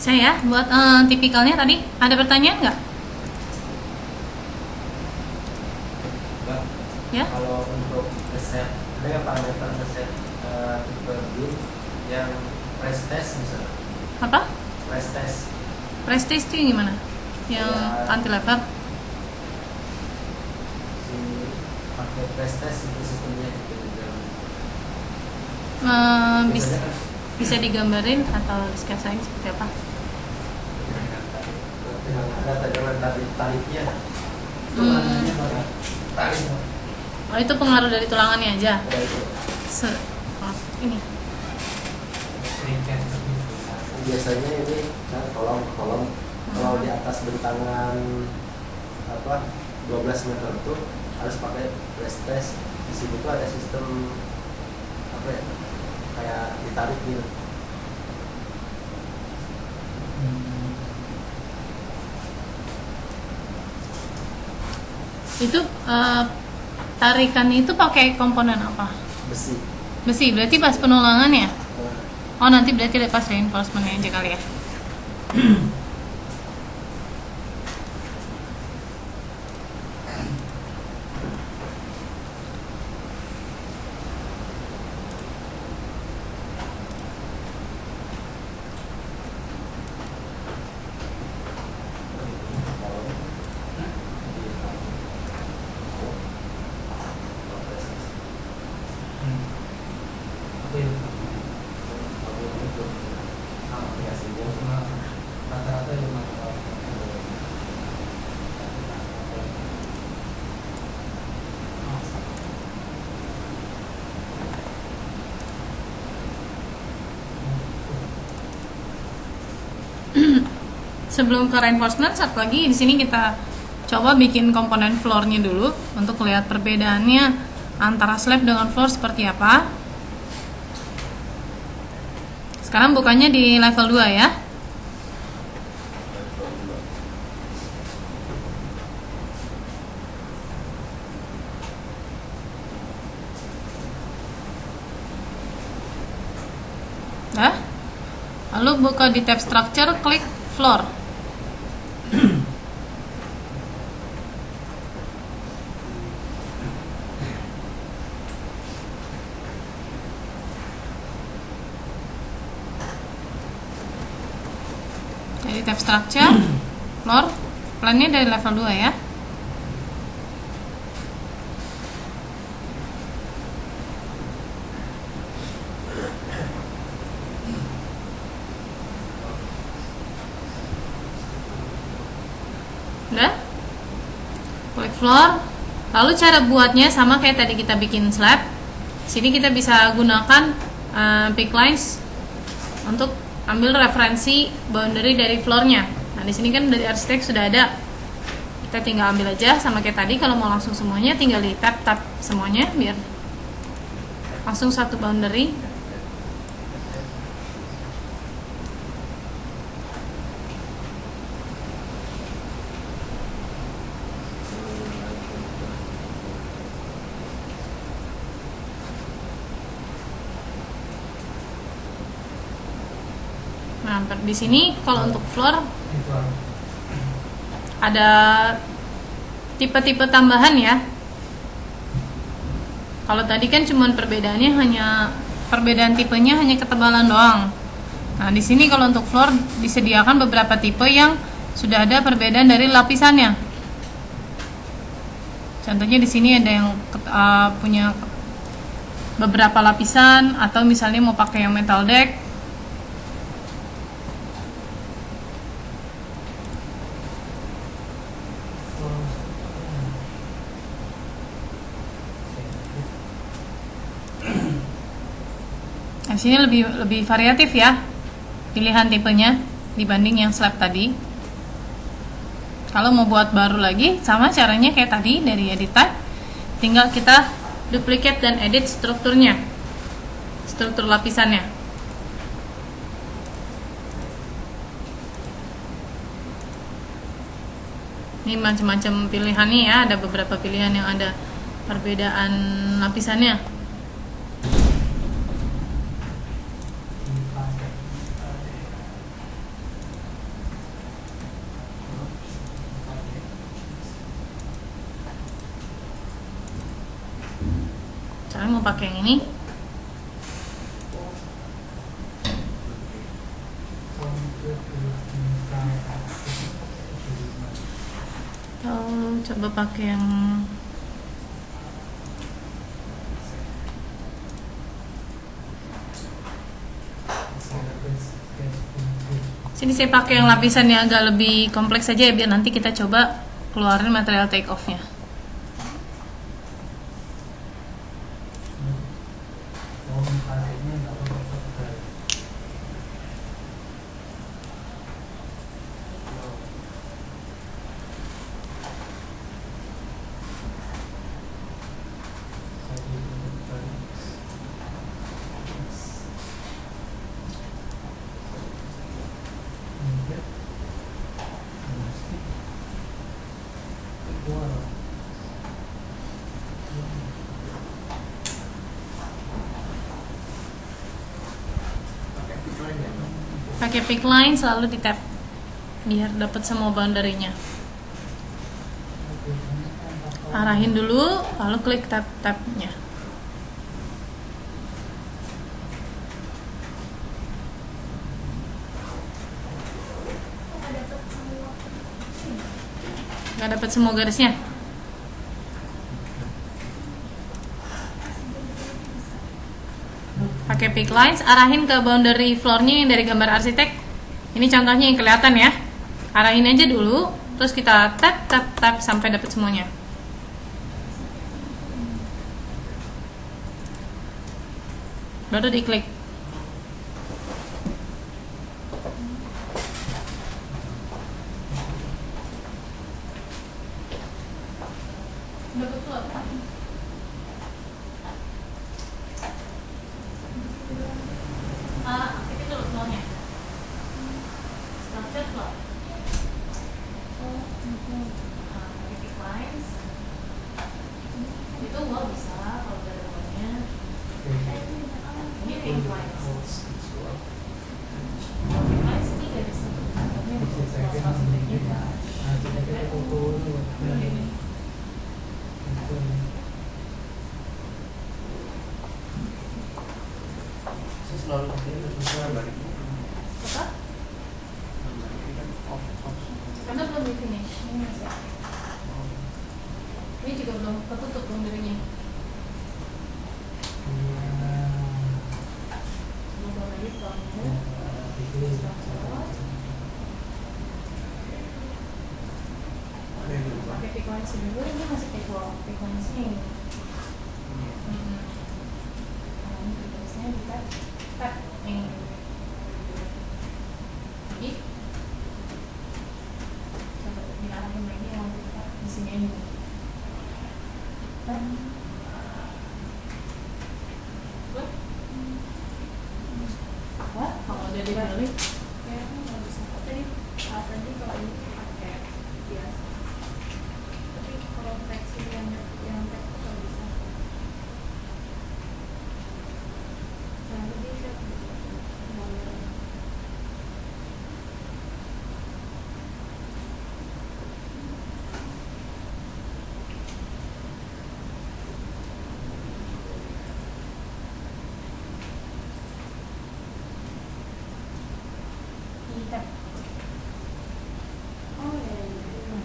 Saya buat tipikalnya tadi ada pertanyaan nggak? Bang, Ya? kalau untuk reset, ada nggak parameter reset tipe bin yang press test misalnya? Apa? Press test. Prestige itu yang gimana? Yang Ya. anti lever? Si pakai press test itu sistemnya gitu. Bisa, Biasanya kan bisa digambarin atau sketsain seperti apa? ada tegangan tarifnya. Tarif. Oh, itu pengaruh dari tulangannya aja. Ada itu. Ini. Biasanya ini kan kolom kalau di atas bentangan apa 12 meter itu harus pakai press test. Di sini tuh ada sistem apa ya, kayak ditarik gitu. Itu tarikan itu pakai komponen apa? Besi. Besi, berarti pas penulangan ya? Nah, Oh, nanti berarti pas reinforcementnya aja kali ya? Rata-rata yang Sebelum ke reinforcement, satu lagi di sini kita coba bikin komponen floor-nya dulu untuk lihat perbedaannya antara slab dengan floor seperti apa. Sekarang bukannya di level 2 ya. Nah, lalu buka di tab structure, klik floor. Jadi tab structure, floor, plannya dari level 2 ya. Udah? Klik floor. Lalu cara buatnya sama kayak tadi kita bikin slab. Sini kita bisa gunakan pick lines untuk ambil referensi boundary dari floornya. Nah, di sini kan dari arsitek sudah ada. Kita tinggal ambil aja sama kayak tadi. Kalau mau langsung semuanya, tinggal di tab semuanya biar langsung satu boundary. Nah, di sini kalau untuk floor ada tipe-tipe tambahan ya. Kalau tadi kan cuman perbedaannya hanya perbedaan tipenya hanya ketebalan doang. Nah, di sini kalau untuk floor disediakan beberapa tipe yang sudah ada perbedaan dari lapisannya. Contohnya di sini ada yang punya beberapa lapisan, atau misalnya mau pakai yang metal deck. Di sini lebih variatif ya pilihan tipenya dibanding yang slab tadi. Kalau mau buat baru lagi, sama caranya kayak tadi dari edit type, tinggal kita duplicate dan edit strukturnya, struktur lapisannya. Ini macam-macam pilihannya ya, ada beberapa pilihan yang ada perbedaan lapisannya. mau pakai yang ini. Atau coba pakai yang sini. Saya pakai yang lapisan yang agak lebih kompleks saja ya, biar nanti kita coba keluarin material take off-nya. Pakai pick line selalu di tap biar dapat semua boundary-nya. Arahin dulu, lalu klik tab-tabnya. Nggak dapat semua garisnya. Pakai pick lines, arahin ke boundary floor-nya yang dari gambar arsitek. Ini contohnya yang kelihatan ya. Arahin aja dulu, terus kita tap sampai dapat semuanya. Baru diklik. Dapat floor. Aktifin dulu floor-nya. Structure floor. Pick lines. Itu wall bisa kalau udah ada wall-nya. Ini pick lines. Pick lines ini garis satu. Selalu balik. Apa? Karena belum di finish. Ini masih aktif. Ini juga belum ketutup boundary-nya. Coba lagi floor-nya. Pakai pick lines dulu, ini masih pick lines-nya ini. Ini pick lines-nya kita tap ini. Jadi coba diarahin lagi yang kita di sini ini. Wah, kalau udah dibalik Kayaknya nggak bisa. Tadi kalau ini pakai biasa. Tapi kalau tekstur yang tekstur nggak bisa. Nah, jadi saya mau tap. oh ya, ya.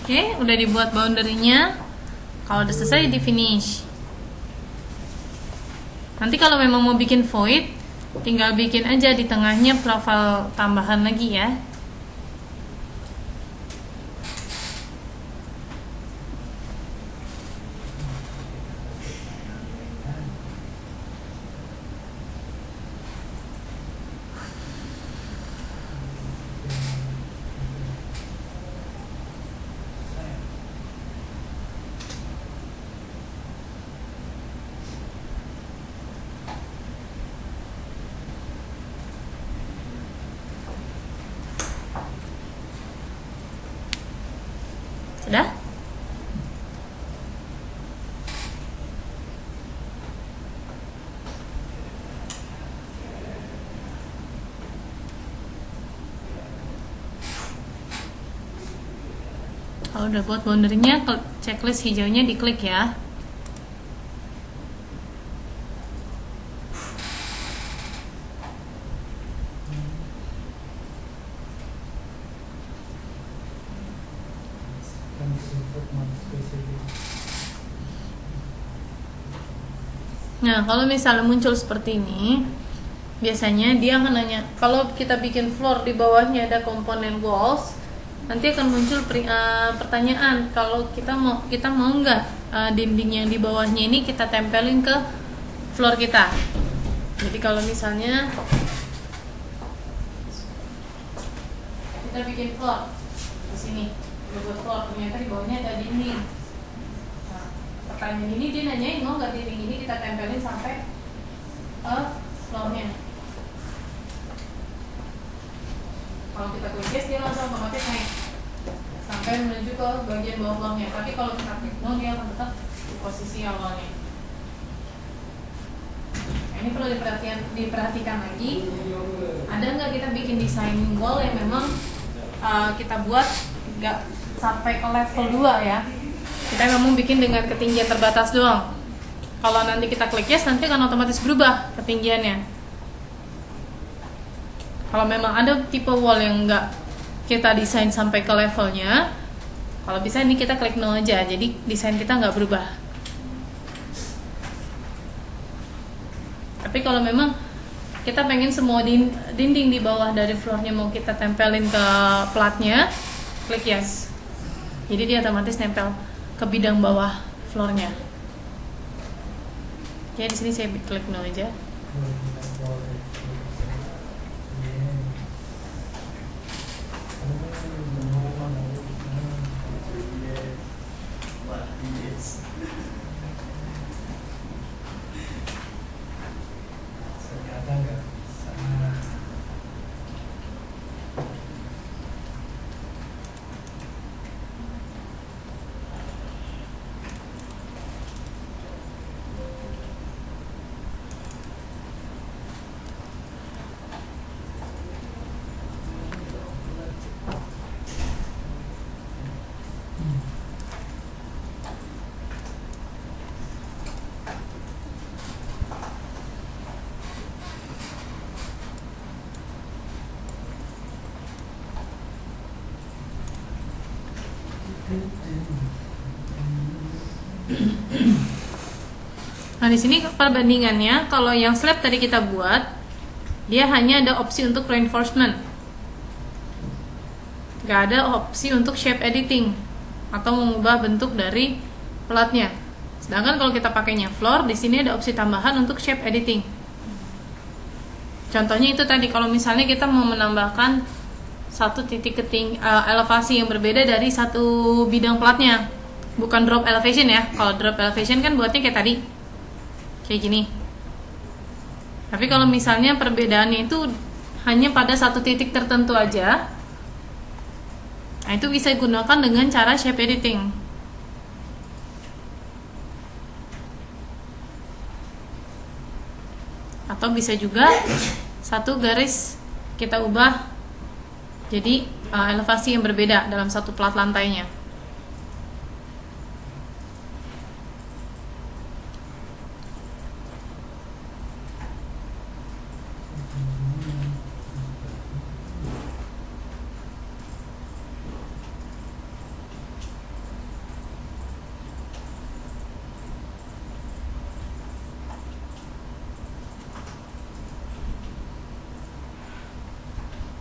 Oke, udah dibuat boundary-nya. Kalau udah selesai di finish. Nanti kalau memang mau bikin void, tinggal bikin aja di tengahnya profile tambahan lagi ya. Kalau udah buat boundary-nya, checklist hijaunya diklik ya. Kan insert non-specific. Nah, kalau misalnya muncul seperti ini, biasanya dia akan nanya, kalau kita bikin floor di bawahnya ada komponen walls, nanti akan muncul pertanyaan, kalau kita mau nggak dinding yang di bawahnya ini kita tempelin ke floor kita. Jadi kalau misalnya kita bikin floor di sini, buat floor, ternyata di bawahnya ada dinding. Nah, pertanyaan ini dia nanyain, mau nggak dinding ini kita tempelin sampai floornya. Kalau kita klik yes, dia langsung otomatis naik sampai menuju ke bagian bawah floornya. Tapi kalau kita klik no, dia akan tetap di posisi awalnya. Nah, ini perlu diperhatikan lagi. Ada nggak kita bikin desain wall yang memang kita buat nggak sampai ke level 2 ya? Kita memang bikin dengan ketinggian terbatas doang. Kalau nanti kita klik yes, nanti akan otomatis berubah ketinggiannya. Kalau memang ada tipe wall yang nggak kita desain sampai ke levelnya, kalau bisa ini kita klik no aja, jadi desain kita nggak berubah. Tapi kalau memang kita pengen semua dinding di bawah dari floornya mau kita tempelin ke platnya, klik yes. Jadi dia otomatis nempel ke bidang bawah floornya. Ya di sini saya klik no aja. Ternyata nggak sama. Nah di sini perbandingannya, kalau yang slab tadi kita buat, dia hanya ada opsi untuk reinforcement, nggak ada opsi untuk shape editing atau mengubah bentuk dari platnya. Sedangkan kalau kita pakainya floor, di sini ada opsi tambahan untuk shape editing. Contohnya itu tadi, kalau misalnya kita mau menambahkan satu titik elevasi yang berbeda dari satu bidang platnya, bukan drop elevation ya. Kalau drop elevation kan buatnya kayak tadi, kayak gini. Tapi kalau misalnya perbedaannya itu hanya pada satu titik tertentu aja, nah itu bisa digunakan dengan cara shape editing. Atau bisa juga satu garis kita ubah jadi elevasi yang berbeda dalam satu plat lantainya.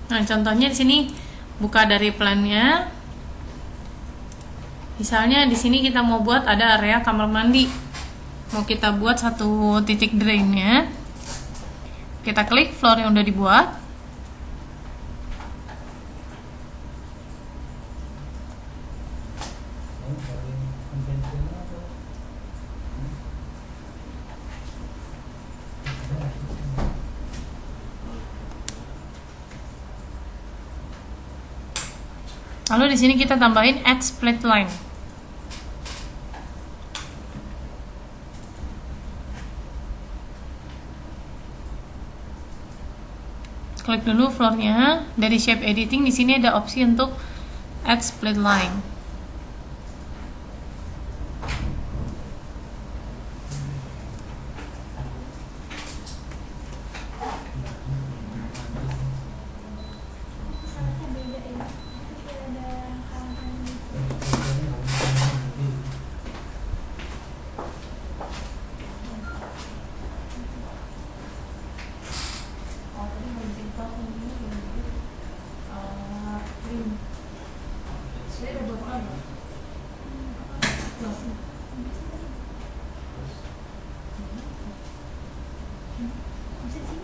Nah, contohnya di sini buka dari plannya. Misalnya di sini kita mau buat ada area kamar mandi. Mau kita buat satu titik drainnya. Kita klik floor yang udah dibuat. Lalu di sini kita tambahin add split line. Klik dulu floornya. Dari shape editing di sini ada opsi untuk add split line. Masih sini.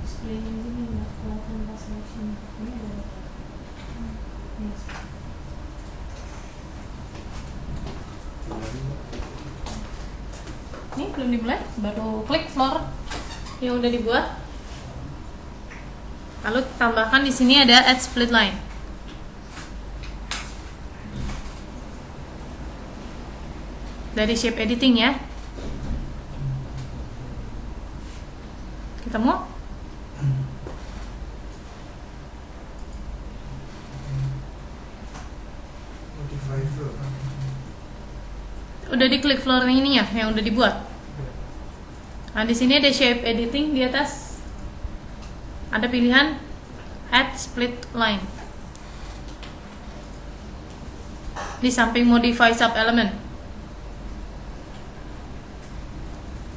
Display ini nggak kelihatan pas selection. Ini ada berapa? Yes. Ini belum dimulai, baru klik floor yang udah dibuat. Lalu tambahkan di sini ada add split line. Dari shape editing ya. Ketemu? Modify floor. Udah diklik floor ini ya, yang udah dibuat. Nah, di sini ada shape editing, di atas ada pilihan add split line. Di samping modify sub element.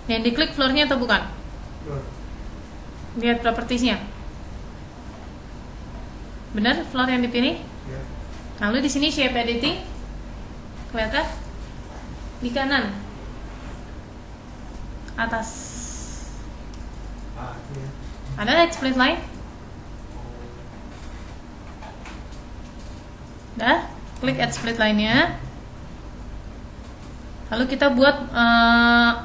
Yang diklik floornya atau bukan? Floor. Lihat propertiesnya. Benar floor yang dipilih? Ya. Lalu di sini shape editing kelihatan di kanan atas Ya. ada add split line. Dah, klik add split line-nya. Lalu kita buat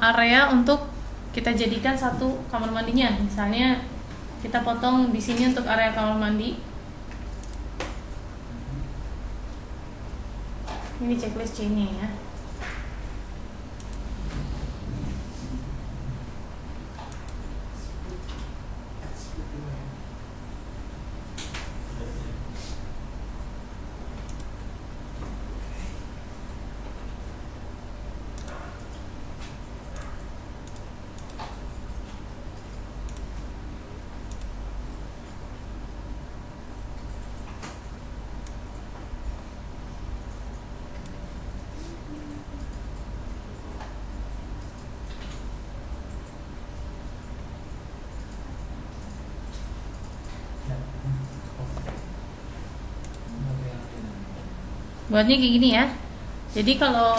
area untuk kita jadikan satu kamar mandinya. Misalnya kita potong di sini untuk area kamar mandi. Ini checklist C-nya ya. Buatnya kayak gini ya. Jadi kalau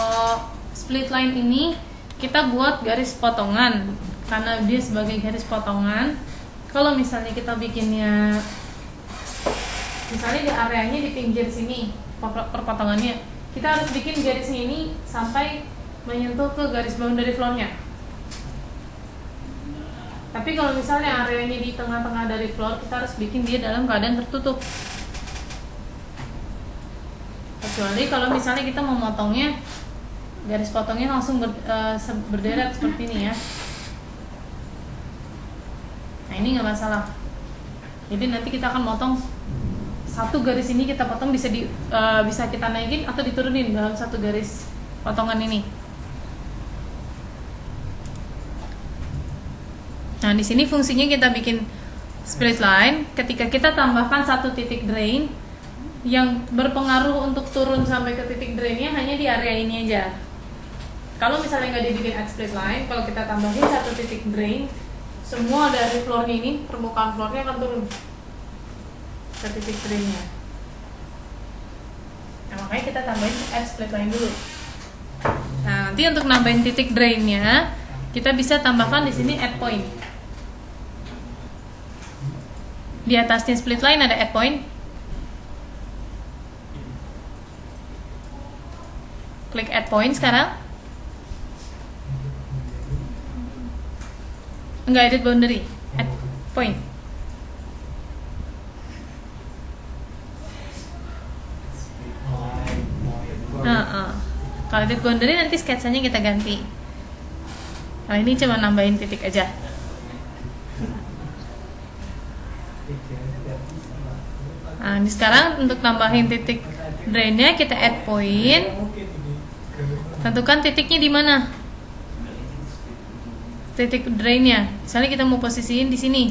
split line ini kita buat garis potongan karena dia sebagai garis potongan. Kalau misalnya kita bikinnya misalnya di areanya di pinggir sini perpotongannya, kita harus bikin garisnya ini sampai menyentuh ke garis boundary floor-nya. Tapi kalau misalnya areanya di tengah-tengah dari floor, kita harus bikin dia dalam keadaan tertutup. Kecuali kalau misalnya kita memotongnya, garis potongnya langsung berderet seperti ini ya. Nah ini nggak masalah. Jadi nanti kita akan motong satu garis ini, kita potong bisa kita naikin atau diturunin dalam satu garis potongan ini. Nah di sini fungsinya kita bikin split line. Ketika kita tambahkan satu titik drain, yang berpengaruh untuk turun sampai ke titik drainnya hanya di area ini aja. Kalau misalnya nggak dibikin add split line, kalau kita tambahin satu titik drain, semua dari floornya ini, permukaan floornya akan turun ke titik drainnya. Nah makanya kita tambahin add split line dulu. Nah nanti untuk nambahin titik drainnya, kita bisa tambahkan di sini add point. Di atasnya split line ada add point. Klik add point sekarang. Enggak, edit boundary, add point. Kalau edit boundary nanti sketsanya kita ganti. Kalau ini cuma nambahin titik aja. Nah, ini sekarang untuk tambahin titik drainnya kita add point. Tentukan titiknya di mana. Titik drainnya. Misalnya kita mau posisiin di sini.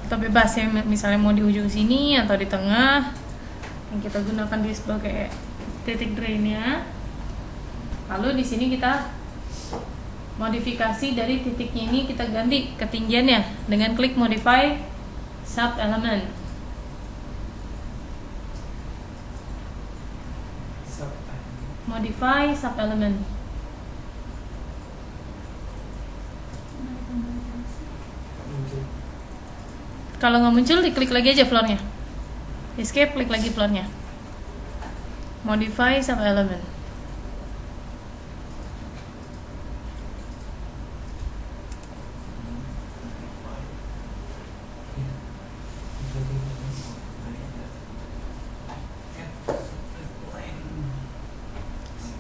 Atau bebas ya, misalnya mau di ujung sini atau di tengah. Yang kita gunakan dia sebagai titik drainnya. Lalu di sini kita modifikasi dari titiknya ini, kita ganti ketinggiannya dengan klik modify sub element. Modify sub element. Kalau nggak muncul, diklik lagi aja floornya. Escape, klik lagi floornya. Modify sub element.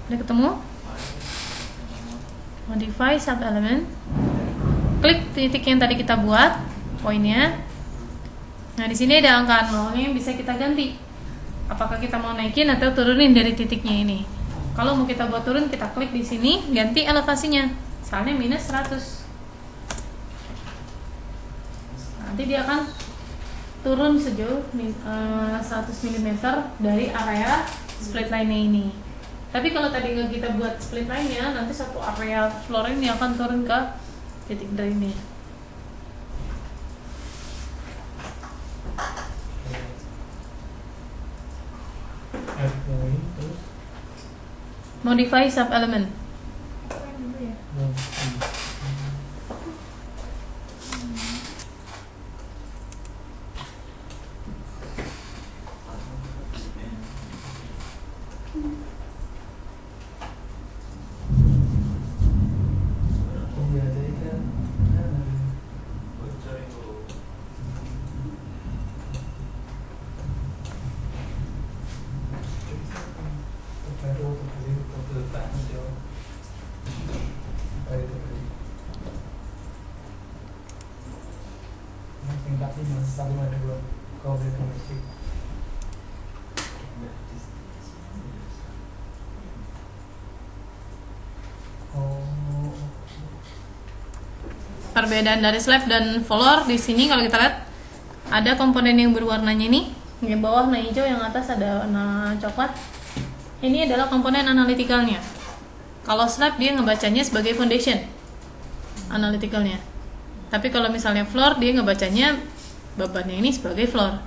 Udah ketemu? Modify sub element. Klik titik yang tadi kita buat, poinnya. Nah, di sini ada angka 0 yang bisa kita ganti. Apakah kita mau naikin atau turunin dari titiknya ini? Kalau mau kita buat turun, kita klik di sini, ganti elevasinya. Misalnya minus 100. Nanti dia akan turun sejauh 100 mm dari area split line-nya ini. Tapi kalau tadi nggak kita buat split line-nya, nanti satu area floor ini akan turun ke titik drain-nya. Modify sub element. Point dulu ya. Perbedaan dari slab dan floor di sini kalau kita lihat ada komponen yang berwarnanya ini, yang bawah warna hijau, yang atas ada warna coklat. Ini adalah komponen analyticalnya. Kalau slab dia ngebacanya sebagai foundation analyticalnya. Tapi kalau misalnya floor dia ngebacanya bebannya ini sebagai floor.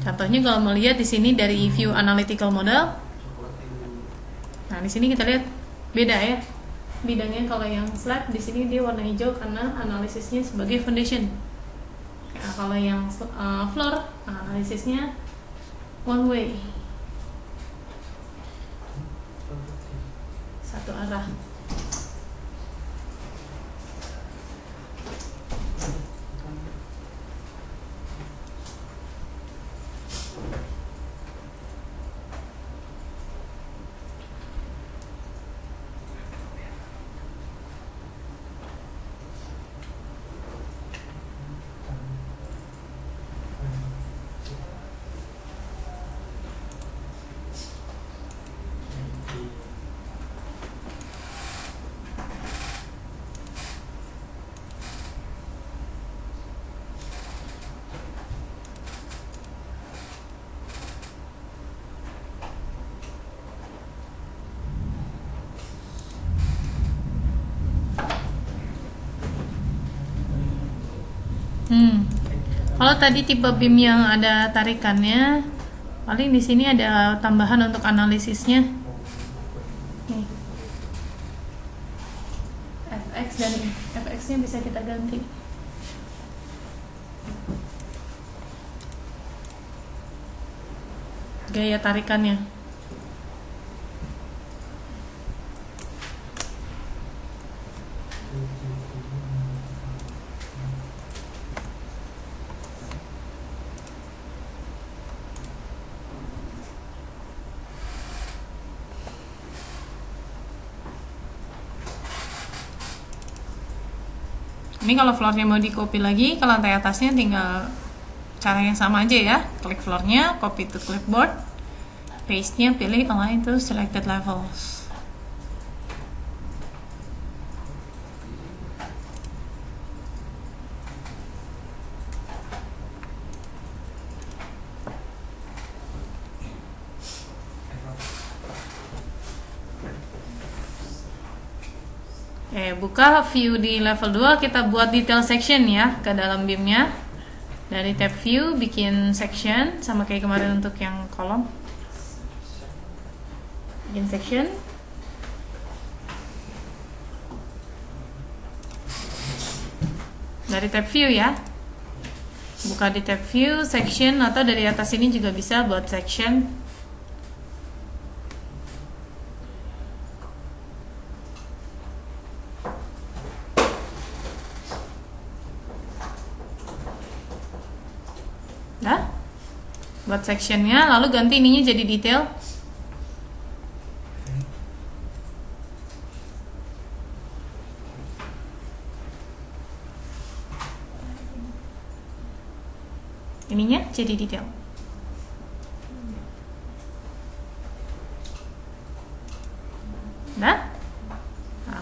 Contohnya kalau melihat di sini dari view analytical model. Nah, di sini kita lihat beda ya. Bidangnya kalau yang slab di sini dia warna hijau karena analisisnya sebagai foundation. Nah, kalau yang floor analisisnya one way, satu arah. Kalau tadi tipe beam yang ada tarikannya, paling di sini ada tambahan untuk analisisnya. Nih. FX dan FX-nya bisa kita ganti. gaya tarikannya. Ini kalau floornya mau di copy lagi ke lantai atasnya, tinggal cara yang sama aja ya. Klik floornya, copy to clipboard, paste-nya pilih align to selected levels. Buka view di level 2, kita buat detail section ya ke dalam beamnya. Dari tab view bikin section sama kayak kemarin untuk yang kolom. Bikin section. Dari tab view ya. Buka di tab view section, atau dari atas ini juga bisa buat section. Nah, buat sectionnya, lalu ganti ininya jadi detail. Ininya jadi detail. Nah,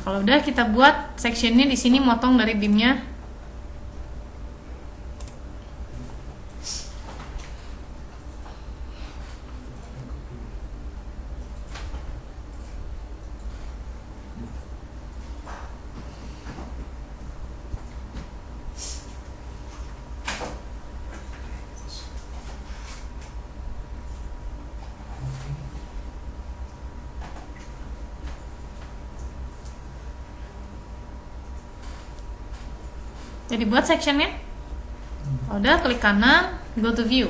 kalau udah kita buat sectionnya di sini, motong dari beamnya. Jadi buat sectionnya, udah klik kanan, go to view.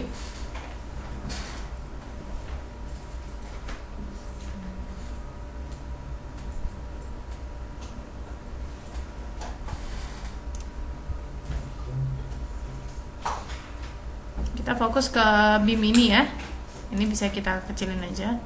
Kita fokus ke beam ini ya. Ini bisa kita kecilin aja.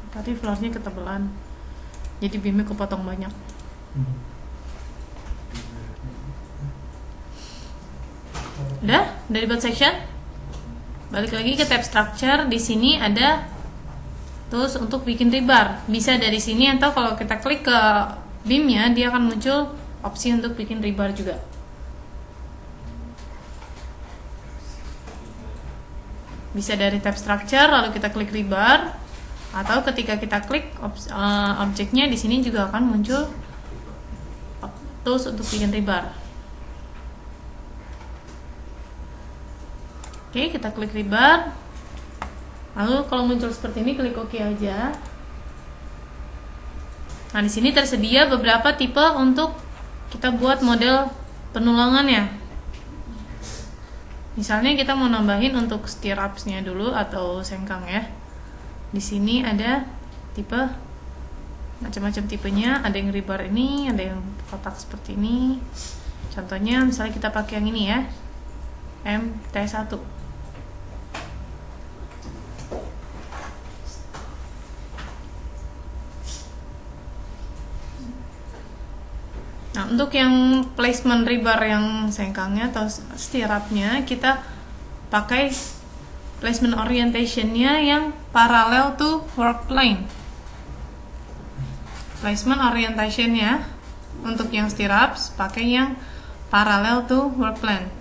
Tadi floornya ketebelan, jadi beamnya kepotong banyak. Udah buat section. Balik lagi ke tab structure. Di sini ada tools untuk bikin rebar. Bisa dari sini, atau kalau kita klik ke beamnya, dia akan muncul opsi untuk bikin rebar juga. Bisa dari tab structure, lalu kita klik rebar. Atau ketika kita klik objeknya, di sini juga akan muncul tools untuk bikin rebar. Oke, kita klik rebar. Lalu kalau muncul seperti ini, klik OK aja. Nah, di sini tersedia beberapa tipe untuk kita buat model penulangannya. Misalnya kita mau nambahin untuk stirrups-nya dulu atau sengkang ya. Di sini ada tipe, macam-macam tipenya. Ada yang rebar ini, ada yang kotak seperti ini. Contohnya misalnya kita pakai yang ini ya, MT1. Nah, untuk yang placement rebar yang sengkangnya atau stirrupnya, kita pakai placement orientation-nya yang parallel to work plane. Placement orientation-nya untuk yang stirrups pakai yang parallel to work plane.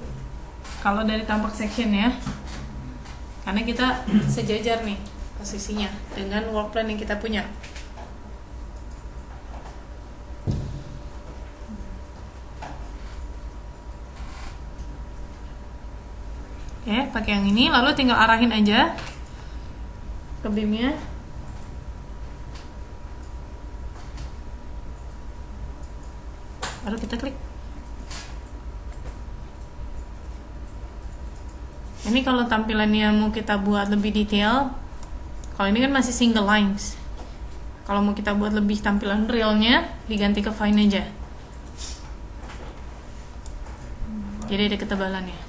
Kalau dari tampak section ya, karena kita sejajar nih posisinya dengan work plane yang kita punya. pakai yang ini, lalu tinggal arahin aja ke beamnya. Baru kita klik. Ini kalau tampilannya mau kita buat lebih detail, kalau ini kan masih single lines. Kalau mau kita buat lebih tampilan realnya, diganti ke fine aja. Jadi ada ketebalannya.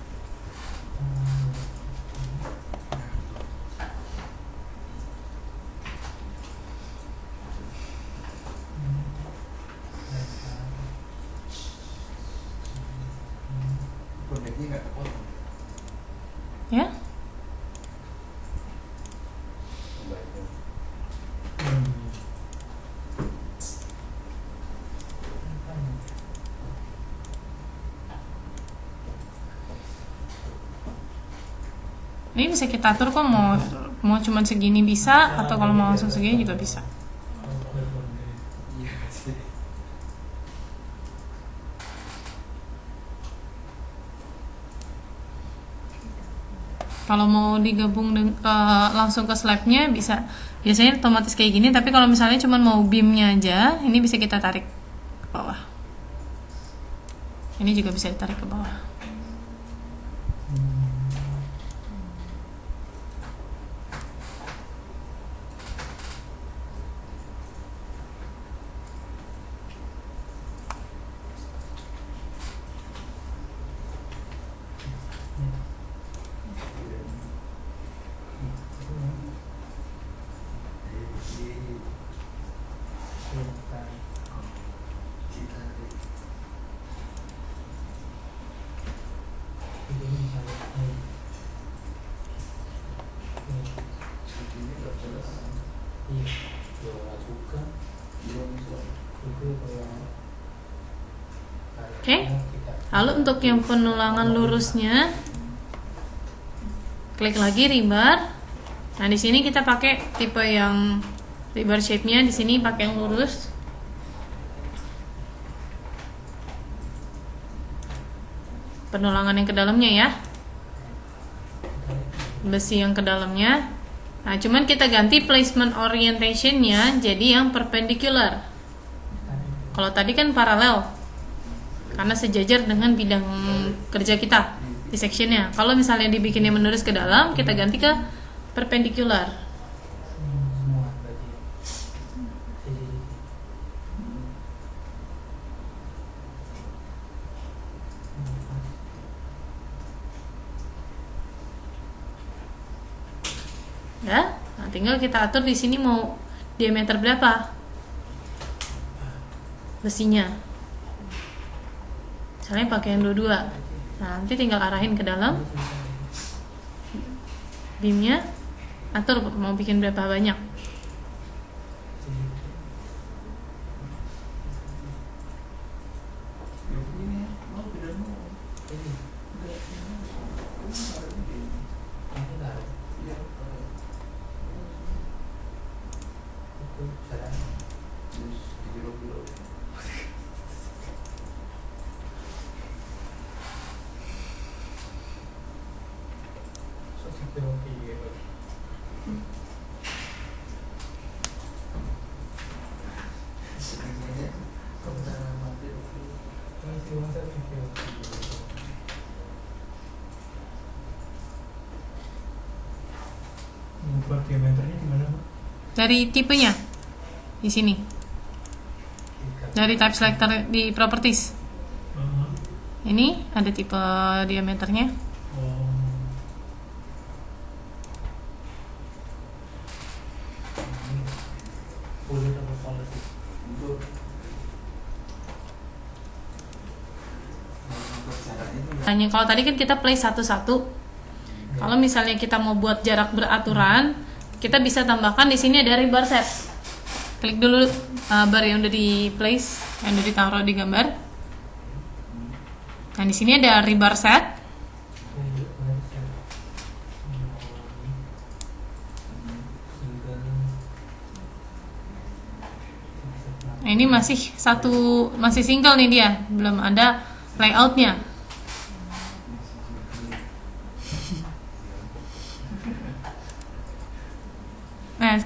Connectnya nggak kepotong. Ya. Ini bisa kita atur kok, mau cuman segini bisa, atau kalau mau langsung segini juga bisa. Iya sih. Kalau mau digabung langsung ke slabnya bisa. Biasanya otomatis kayak gini, tapi kalau misalnya cuma mau beamnya aja, ini bisa kita tarik ke bawah. Ini juga bisa ditarik ke bawah. Oke. Lalu untuk yang penulangan lurusnya, klik lagi rebar. Nah, di sini kita pakai tipe yang rebar shape-nya, di sini pakai yang lurus. Penulangan yang ke dalamnya ya. Besi yang ke dalamnya. Nah, cuman kita ganti placement orientation-nya jadi yang perpendicular. Kalau tadi kan paralel, karena sejajar dengan bidang kerja kita di sectionnya. Kalau misalnya dibikinnya menurut ke dalam, kita ganti ke perpendicular. Ya, nah tinggal kita atur di sini mau diameter berapa besinya. Misalnya pakai yang 22. Nah, nanti tinggal arahin ke dalam beamnya, atur mau bikin berapa banyak. Buat diameternya di mana, Pak? Dari tipenya di sini. Dari type selector di properties. Ini ada tipe diameternya. Hanya kalau tadi kan kita place satu-satu. Kalau misalnya kita mau buat jarak beraturan, kita bisa tambahkan di sini ada rebar set. Klik dulu bar yang udah di place, yang udah ditaruh di gambar. Nah, di sini ada rebar set. Nah, ini masih single nih dia, belum ada layoutnya.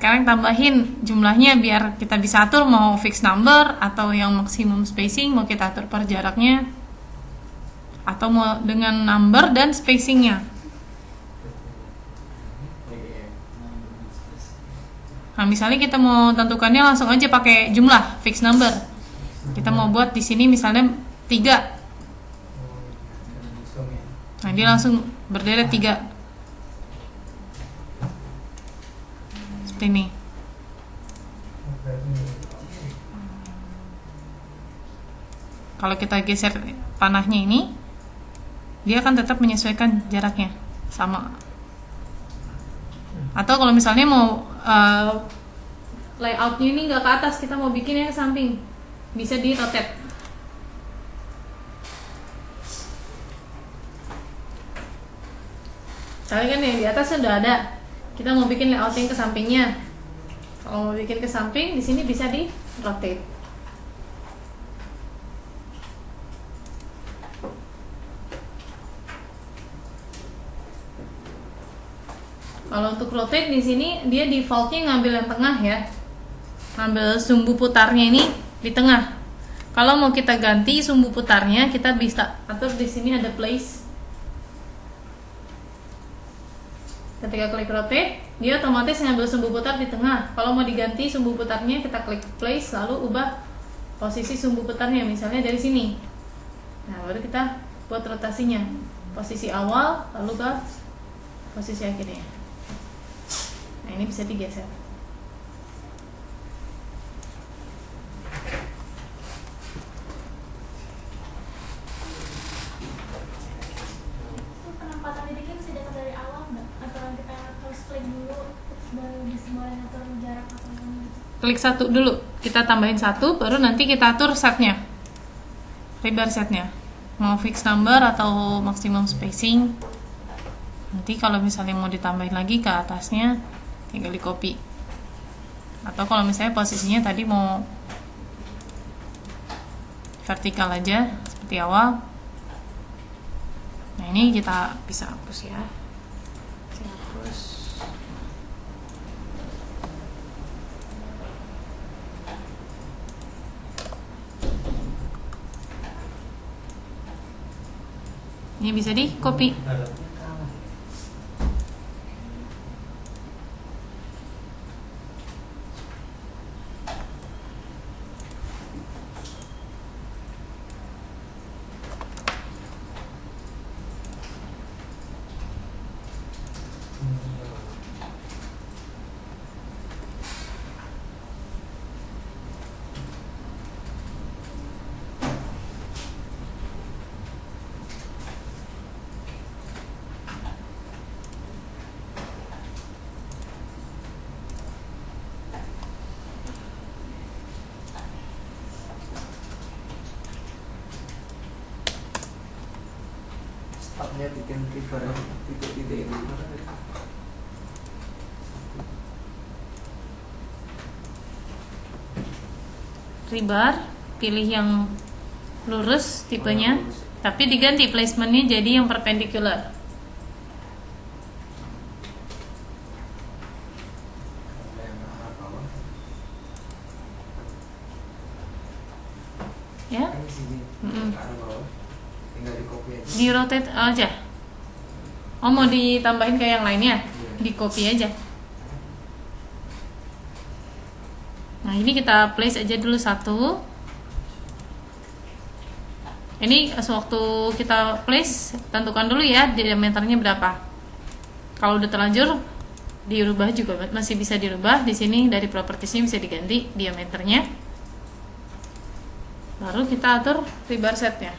sekarang tambahin jumlahnya biar kita bisa atur mau fixed number atau yang maximum spacing, mau kita atur per jaraknya atau mau dengan number dan spacingnya. Nah, misalnya kita mau tentukannya langsung aja pakai jumlah fixed number. Kita mau buat di sini misalnya 3. Nah, dia langsung berderet 3. Seperti ini. Kalau kita geser panahnya ini, dia akan tetap menyesuaikan jaraknya sama. Atau kalau misalnya mau layoutnya ini nggak ke atas, kita mau bikinnya ke samping, bisa di rotate. Soalnya kan yang di atas sudah ada, kita mau bikin layout yang ke sampingnya. Kalau mau bikin ke samping, di sini bisa di rotate. Kalau untuk rotate di sini dia defaultnya ngambil yang tengah ya, ngambil sumbu putarnya ini di tengah. Kalau mau kita ganti sumbu putarnya, kita bisa atur di sini ada place. Ketika klik rotate, dia otomatis ngambil sumbu putar di tengah. Kalau mau diganti sumbu putarnya, kita klik place lalu ubah posisi sumbu putarnya, misalnya dari sini. Nah, baru kita buat rotasinya, posisi awal lalu ke posisi akhirnya. Nah, ini bisa digeser. Penempatan titiknya bisa dapat dari awal nggak? Atau kita harus klik dulu terus baru bisa mulai ngatur jarak atau gimana? Klik 1 dulu, kita tambahin 1, baru nanti kita atur setnya, rebar setnya, mau fixed number atau maximum spacing. Nanti kalau misalnya mau ditambahin lagi ke atasnya, tinggal di copy. Atau kalau misalnya posisinya tadi mau vertikal aja seperti awal. Nah, ini kita bisa hapus ya. Saya hapus. Ini bisa di copy. Startnya bikin trigger titik-titik ini. Rebar, pilih yang lurus tipenya, tapi diganti placementnya jadi yang perpendicular. Ya, Tinggal di copy aja. di rotate aja. Oh, mau ditambahin kayak yang lainnya, di copy aja. Nah, ini kita place aja dulu 1. Ini sewaktu kita place, tentukan dulu ya diameternya berapa. Kalau udah terlanjur dirubah juga masih bisa dirubah. Di sini dari propertiesnya bisa diganti diameternya. Baru kita atur rebar setnya.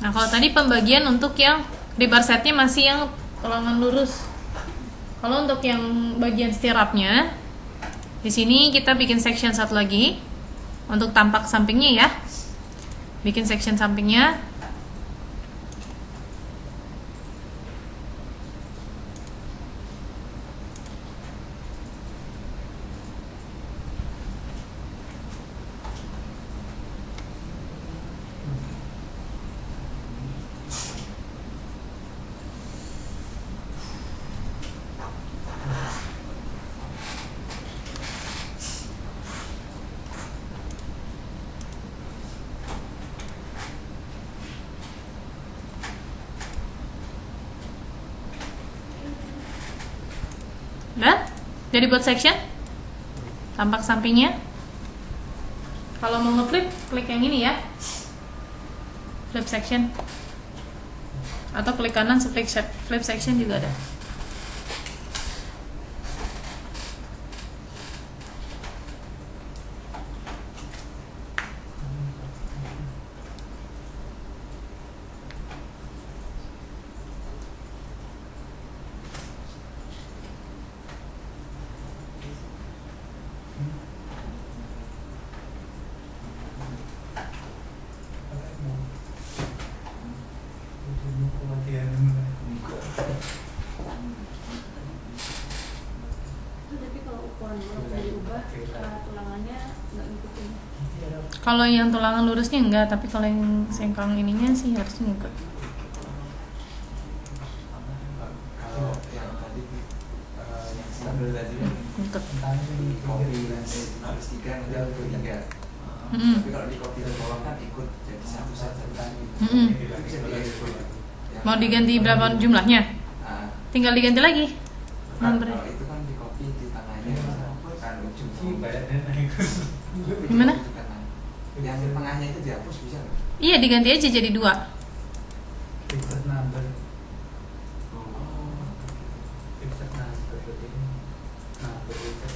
Nah, kalau tadi pembagian untuk yang rebar setnya masih yang tulangan lurus. Kalau untuk yang bagian stirrupnya, di sini kita bikin section satu lagi untuk tampak sampingnya ya. Bikin section sampingnya. Udah? Jadi buat section tampak sampingnya. Kalau mau ngeflip, klik yang ini ya, flip section, atau klik kanan flip section juga ada. Tapi kalau ukuran blok diubah, tulangannya nggak ngikutin. Kalau yang tulangan lurusnya enggak, tapi kalau yang sengkang ininya sih harusnya ngikut. Kalau yang tadi yang stabil tadi Ngikut. di copy harus 3 nanti untuk 3. Tapi kalau di copy dan kolom kan ikut jadi satu saja. Itu bisa diedit. Mau diganti berapa jumlahnya? Tinggal diganti lagi nomornya. Kalau itu kan di copy di tengahnya kan ujung. Gimana? Yang di tengahnya itu dihapus bisa nggak? Iya, diganti aja jadi 2. Fixed number. Oh. Fixed number ini. Number itu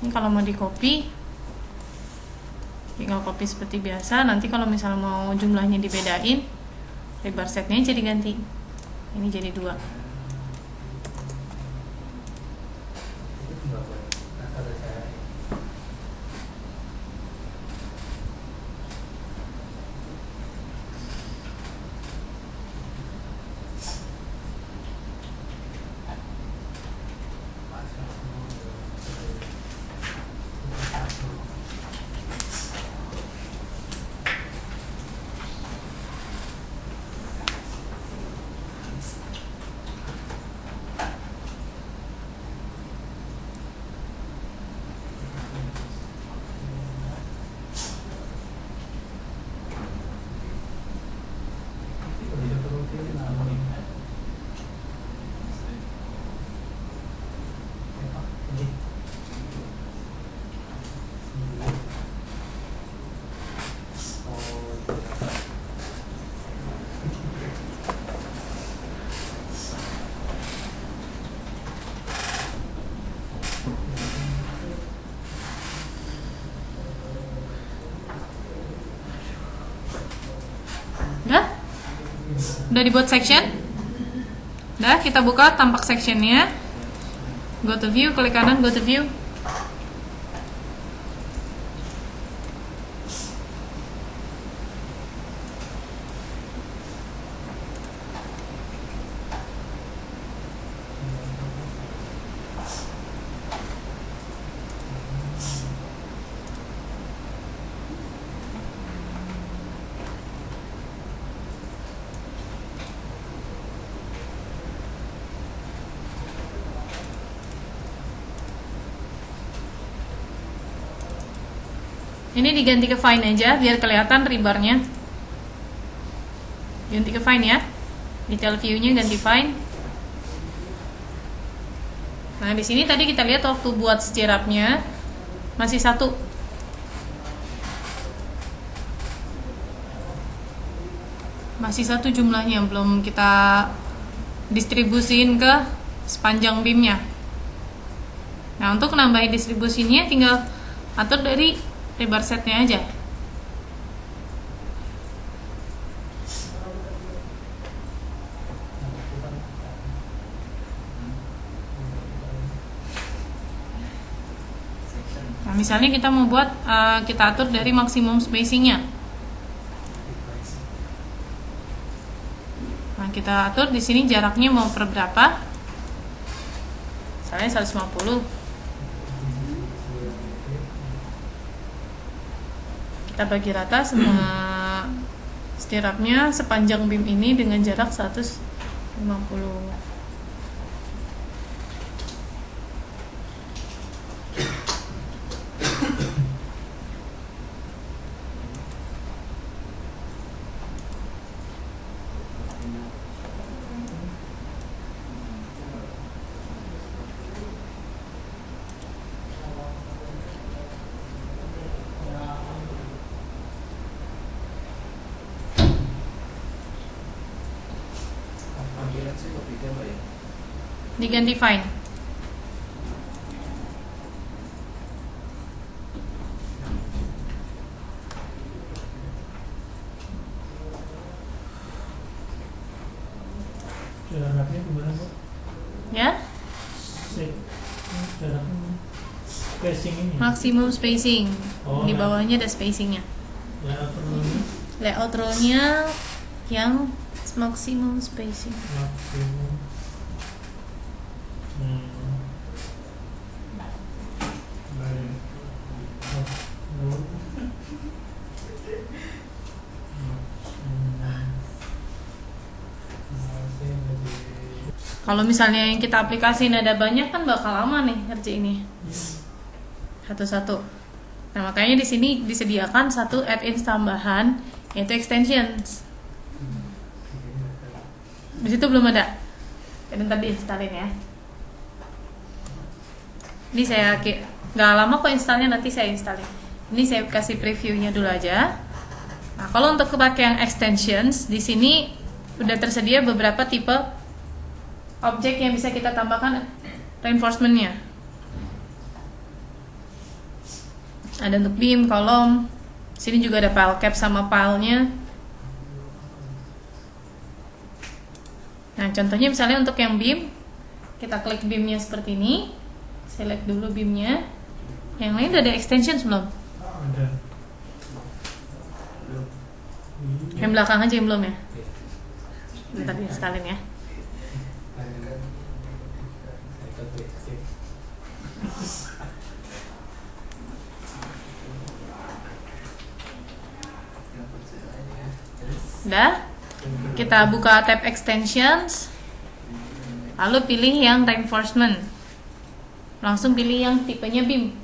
Ini kalau mau di copy, tinggal copy seperti biasa. Nanti kalau misalnya mau jumlahnya dibedain, lebar setnya jadi ganti. Ini jadi 2. itu berapa? Kata saya. Udah? Udah dibuat section? Udah, kita buka tampak sectionnya. Go to view, klik kanan, go to view. Ini diganti ke fine aja biar kelihatan rebarnya. Ganti ke fine ya. Detail view-nya ganti fine. Nah, di sini tadi kita lihat waktu buat stirrupnya masih 1. Masih 1 jumlahnya, belum kita distribusiin ke sepanjang beamnya. Nah, untuk nambahin distribusinya tinggal atur dari lebar setnya aja. Nah, misalnya kita mau buat kita atur dari maksimum spacingnya. Nah, kita atur di sini jaraknya mau per berapa? Misalnya 150. Kita bagi rata semua stirupnya sepanjang beam ini dengan jarak 150. Panggilan sih kopinya Mbak ya. Diganti fine. Jaraknya gimana Bu? Ya, Jaraknya spacing ini. maksimum spacing. Oh, Di nah. bawahnya ada spacingnya. Ya apa namanya? Layout row-nya yang maksimum spacing. Maksimum. Baik. Oh. Kalau misalnya yang kita aplikasiin ada banyak kan bakal lama nih ngerjain ini. Satu-satu. Nah, makanya di sini disediakan satu add-ins tambahan yaitu extensions. Di situ belum ada. Dan tadi installin ya. Ini saya nggak lama kok installnya, nanti saya installin. Ini saya kasih previewnya dulu aja. Nah, kalau untuk pakai yang extensions di sini udah tersedia beberapa tipe objek yang bisa kita tambahkan reinforcement-nya. Ada untuk beam, kolom. Sini juga ada pile cap sama pile-nya. Nah, contohnya misalnya untuk yang beam, kita klik beam-nya seperti ini. Select dulu beam-nya. Yang lain udah ada extensions belum? Ada. Yang belakang aja yang belum ya? Bentar installin ya. Udah? Kita buka tab extensions. Lalu pilih yang reinforcement. Langsung pilih yang tipenya beam.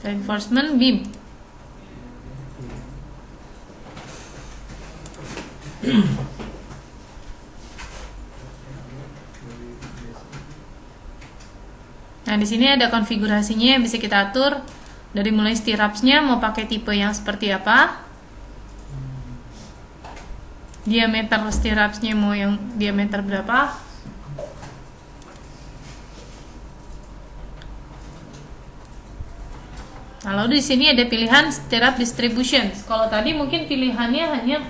Reinforcement beam. Nah, di sini ada konfigurasinya yang bisa kita atur dari mulai stirrupsnya mau pakai tipe yang seperti apa, diameter stirrupsnya mau yang diameter berapa, nah, lalu di sini ada pilihan stirrup distribution. Kalau tadi mungkin pilihannya hanya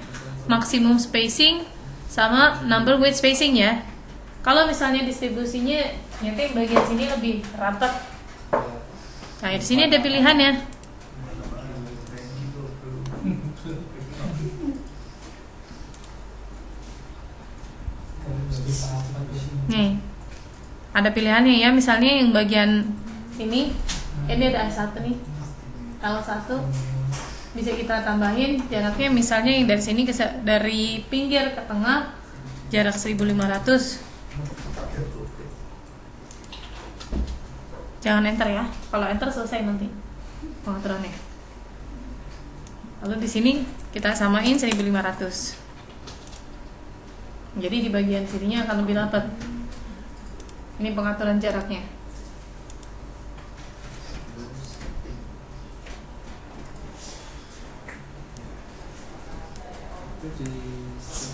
maksimum spacing sama number width spacing ya. Kalau misalnya distribusinya ternyata yang bagian sini lebih rapat. Nah, di sini ada pilihannya. Nih, ada pilihannya ya. Misalnya yang bagian ini ada satu nih, L1 bisa kita tambahin jaraknya. Misalnya yang dari sini dari pinggir ke tengah jarak 1500. Jangan enter ya. Kalau enter selesai nanti pengaturannya. Lalu di sini kita samain 1500. Jadi di bagian sininya akan lebih rapat. Ini pengaturan jaraknya.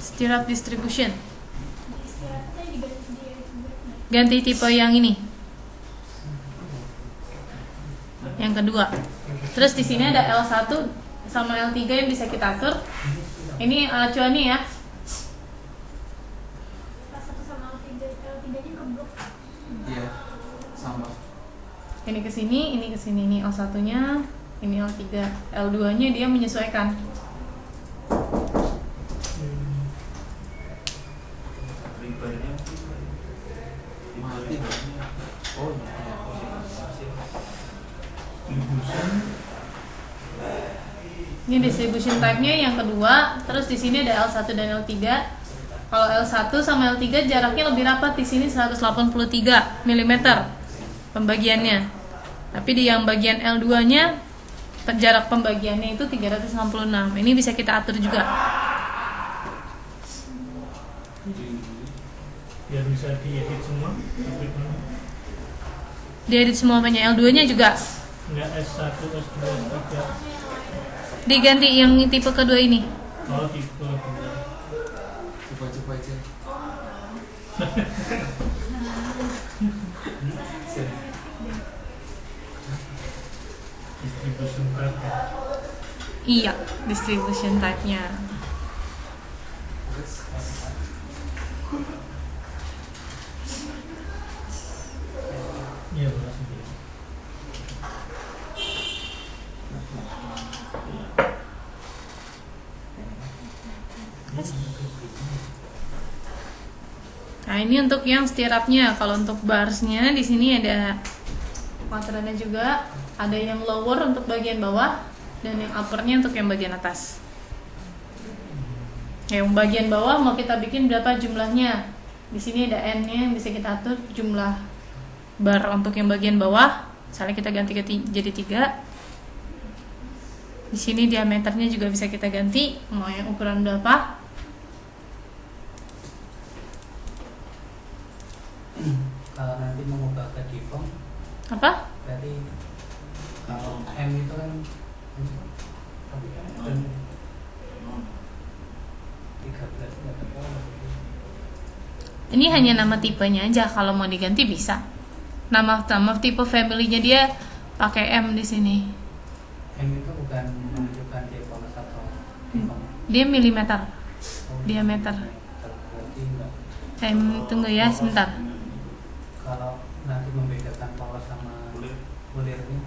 Stirrup distribution. Ganti tipe yang ini. Yang kedua. Terus di sini ada L1 sama L3 yang bisa kita atur. Ini acuannya ya. ke sini, ini ke sini. Ini L1-nya, ini L3. L2-nya dia menyesuaikan. Mati. Oh iya. Distribution. Ini distribution type-nya yang kedua. Terus di sini ada L1 dan L3. Kalau L1 sama L3 jaraknya lebih rapat, di sini 183 mm pembagiannya. Tapi di yang bagian L2-nya jarak pembagiannya itu 366. Ini bisa kita atur juga. Biar bisa diedit semua. Diedit semuanya. L2-nya juga Enggak S1, S2, S3. diganti yang tipe kedua ini. Oh tipe. Coba aja. Distribution type ya. Iya, distribution type-nya. Iya bahas sendiri. Nah, ini untuk yang stirupnya. Kalau untuk barsnya di sini ada materannya juga. Ada yang lower untuk bagian bawah dan yang uppernya untuk yang bagian atas. Yang bagian bawah mau kita bikin berapa jumlahnya? Di sini ada N-nya yang bisa kita atur jumlah bar untuk yang bagian bawah. Misalnya kita ganti jadi 3. Di sini diameternya juga bisa kita ganti mau yang ukuran berapa. Kalau nanti mengubah ke default Apa? berarti kalau M itu kan 13 nggak tahu. Ini hanya nama tipenya aja, kalau mau diganti bisa. Nama tipe family-nya dia pakai M di sini. M itu bukan menunjukkan default atau default. Dia milimeter diameter. Berarti enggak. Tunggu ya sebentar. Kalau nanti membedakan power sama bulirnya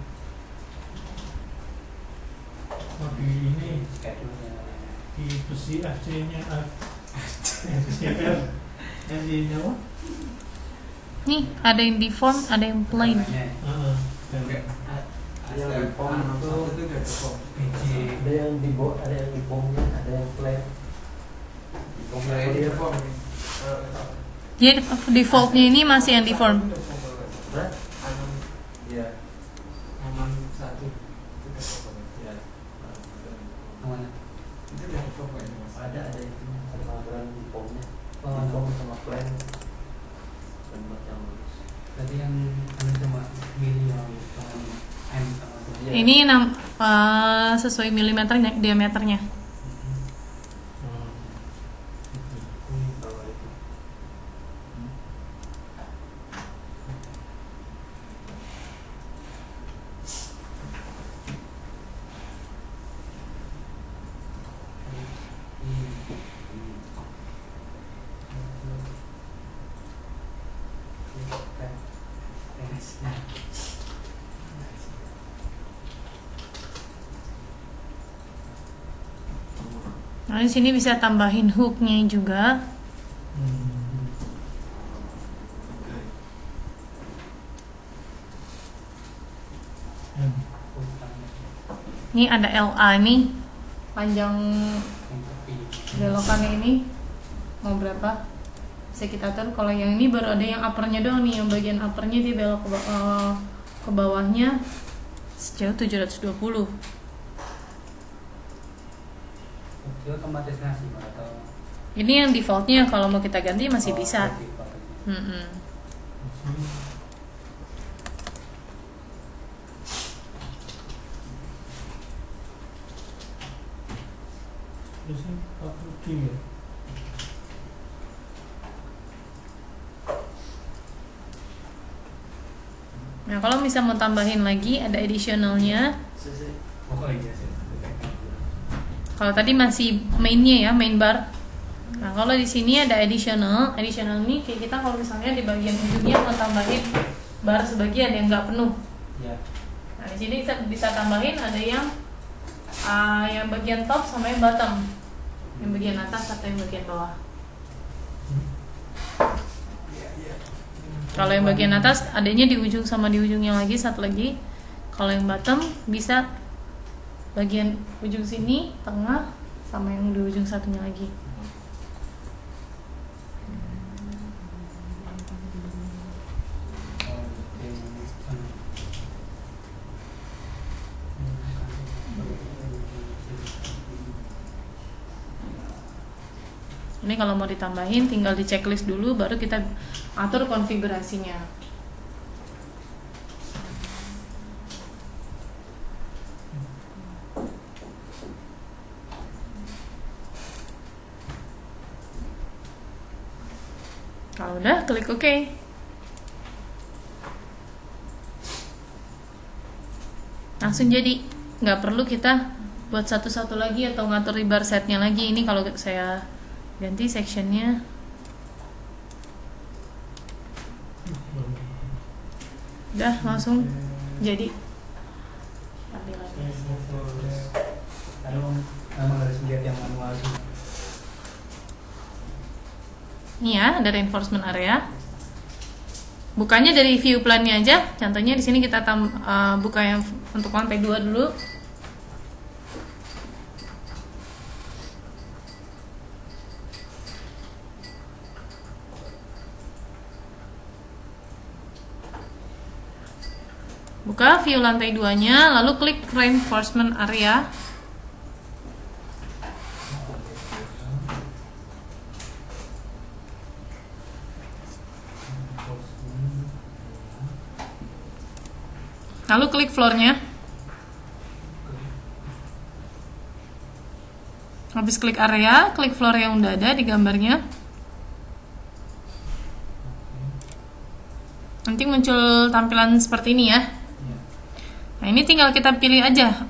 Oh di ini schedule-nya. di besi FC-nya FCR FC-nya apa? Nih, ada yang deform, ada yang plain. Heeh. Ada yang di form itu, BJ ada yang di bawah, ada yang di formnya, ada yang flat. Di formnya dia form. Jadi defaultnya ini masih yang deform. Nah, Iya. Aman 1. Ya. mana? Itu udah default kayaknya, Mas. ada itu sama ukuran di formnya. Oh, Di form sama plan. Dan macam Berarti yang anu cuma mili sama M sama Iya. Ini sesuai milimeternya, diameternya. bawah itu. Nah, di sini bisa tambahin hooknya juga. Ini ada LA nih, panjang belokannya ini mau berapa? Bisa kita atur. Kalau yang ini baru ada yang uppernya doang nih, yang bagian uppernya dia belok ke bawahnya sejauh 720. Dia otomatis ngasih atau Ini yang defaultnya, kalau mau kita ganti masih bisa. default. Mm-mm. Biasanya 40 ya. Nah, kalau bisa mau tambahin lagi ada additionalnya. Oh iya sih. Kalau tadi masih mainnya ya, main bar. Nah, kalau di sini ada additional. Additional ini kayak kita kalau misalnya di bagian ujungnya mau tambahin bar sebagian yang nggak penuh. Ya. Nah, di sini kita bisa tambahin ada yang bagian top sama yang bottom. Yang bagian atas atau yang bagian bawah. Kalau yang bagian atas adanya di ujung sama di ujungnya lagi, satu lagi. Kalau yang bottom bisa bagian ujung sini, tengah, sama yang di ujung satunya lagi. Ini kalau mau ditambahin tinggal di checklist dulu baru kita atur konfigurasinya. Kalau udah klik OK. Langsung jadi, nggak perlu kita buat satu-satu lagi atau ngatur di bar setnya lagi. Ini kalau saya ganti sectionnya, udah langsung jadi. Kalau memang harus lihat yang manual sih. Ini ya, ada reinforcement area. Bukanya dari view plan-nya aja. Contohnya di sini kita buka yang untuk lantai 2 dulu. Buka view lantai 2-nya, lalu klik reinforcement area. Lalu klik floor-nya. Habis klik area, klik floor yang udah ada di gambarnya. Nanti muncul tampilan seperti ini ya. Nah, ini tinggal kita pilih aja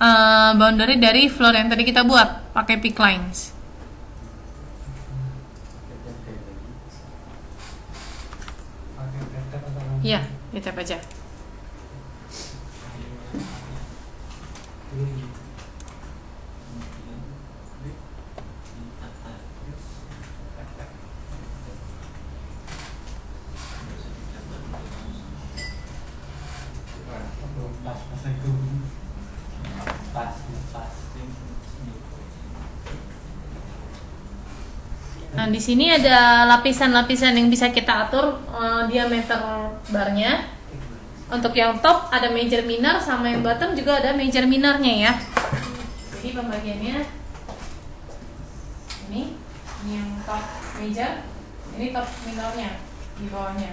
boundary dari floor yang tadi kita buat pakai pick lines. Pakai tab atau Iya, di tab aja. pas. Nah, di sini ada lapisan-lapisan yang bisa kita atur diameter barnya. Untuk yang top ada major minor, sama yang bottom juga ada major minornya ya. Jadi pembagiannya ini yang top major, ini top minornya di bawahnya.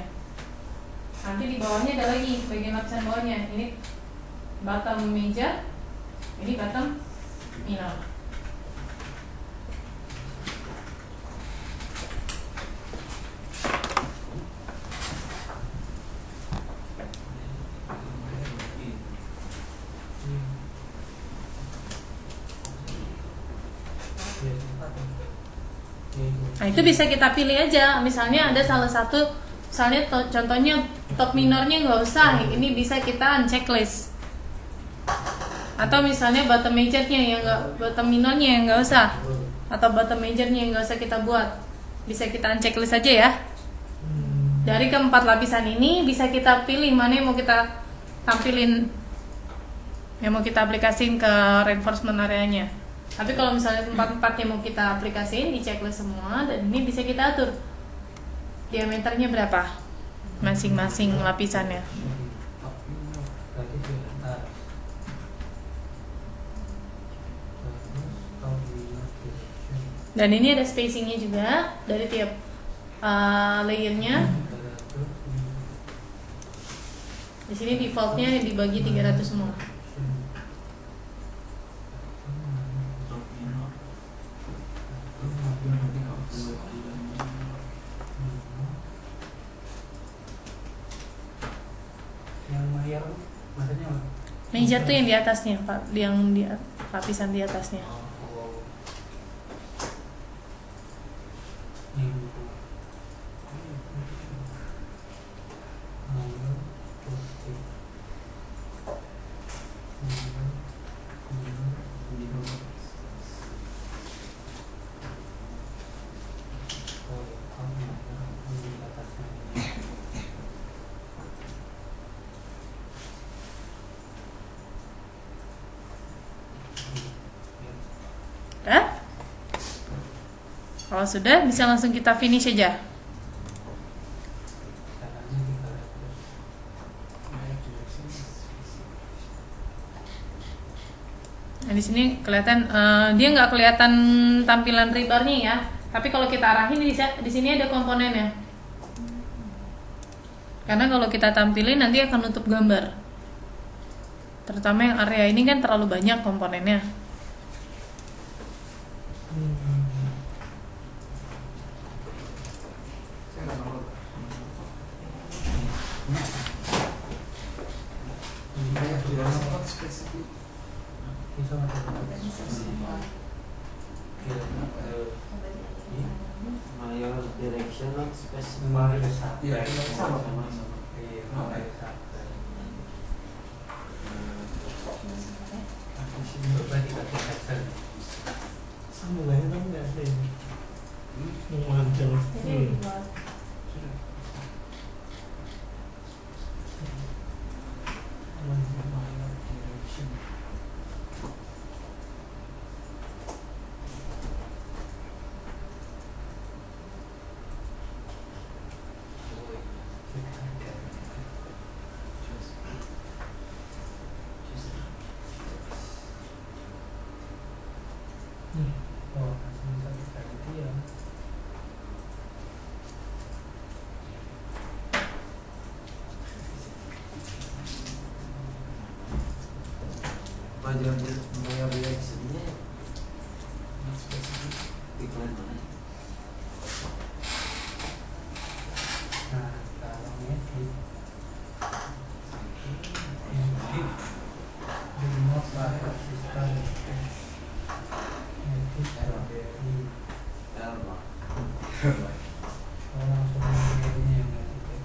Nanti di bawahnya ada lagi bagian lapisan bawahnya. Ini bottom major, ini bottom minor. Nah, itu bisa kita pilih aja. Misalnya ada salah satu, misalnya contohnya top minornya nggak usah, ini bisa kita unchecklist. Atau misalnya bottom majornya yang nggak, bottom minornya yang nggak usah, atau bottom majornya yang nggak usah kita buat, bisa kita unchecklist aja ya. Dari keempat lapisan ini bisa kita pilih mana yang mau kita tampilin, yang mau kita aplikasiin ke reinforcement areanya. Tapi kalau misalnya empat-empatnya mau kita aplikasiin, di checklist semua, dan ini bisa kita atur diameternya berapa masing-masing lapisannya. Berarti di atas. Dan ini ada spacingnya juga dari tiap layernya. Di sini defaultnya dibagi 300 semua. Yang mayor maksudnya apa? Major tuh yang di atasnya, Pak, yang di lapisan di atasnya. Kalau sudah, bisa langsung kita finish aja. Caranya kita Nah, di sini kelihatan dia nggak kelihatan tampilan rebarnya ya. Tapi kalau kita arahin di sini ada komponennya. Karena kalau kita tampilin nanti akan nutup gambar. Terutama yang area ini kan terlalu banyak komponennya. Saya nggak mau. Kayak berapa spesifik? bisa masuk Mayor direction not specified. memang besar. Iya, sama. Coba dikasih Excel. Sama banyak kan nggak ada ini. Memanjang. Jadi dibuat Oh, masih bisa dikasih ya. Mayor directionnya spesifik iklan mana? Nah, kalau edit remote buffer system edit strawberry langsung ini yang edit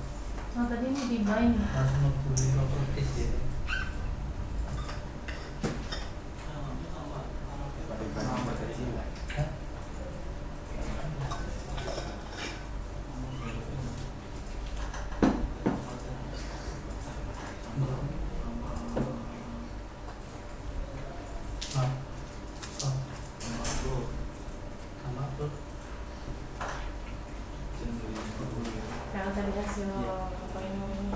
Oh, tadi ini di bind. langsung pilih properties gitu. Hah? Sama tuh. Yang tadi hasil apa ini?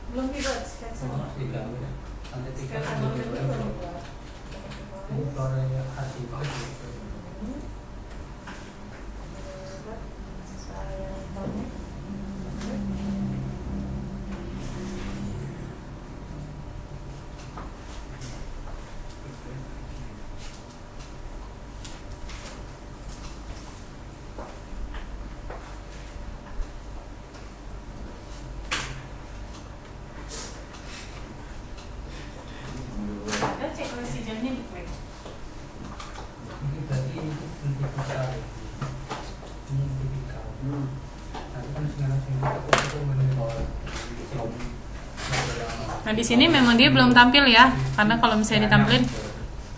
Belum dibuat sketsa. Tiga, nanti tiga Sketsa kan baru gitu. itu belum buat. Ini floranya hasil Saya tahu. Ada checklist sejarahnya di klik. ini berarti ini tipikal ini tipikal nanti kan segala itu menurut Nah, di sini memang dia belum tampil ya, karena kalau misalnya ditampilin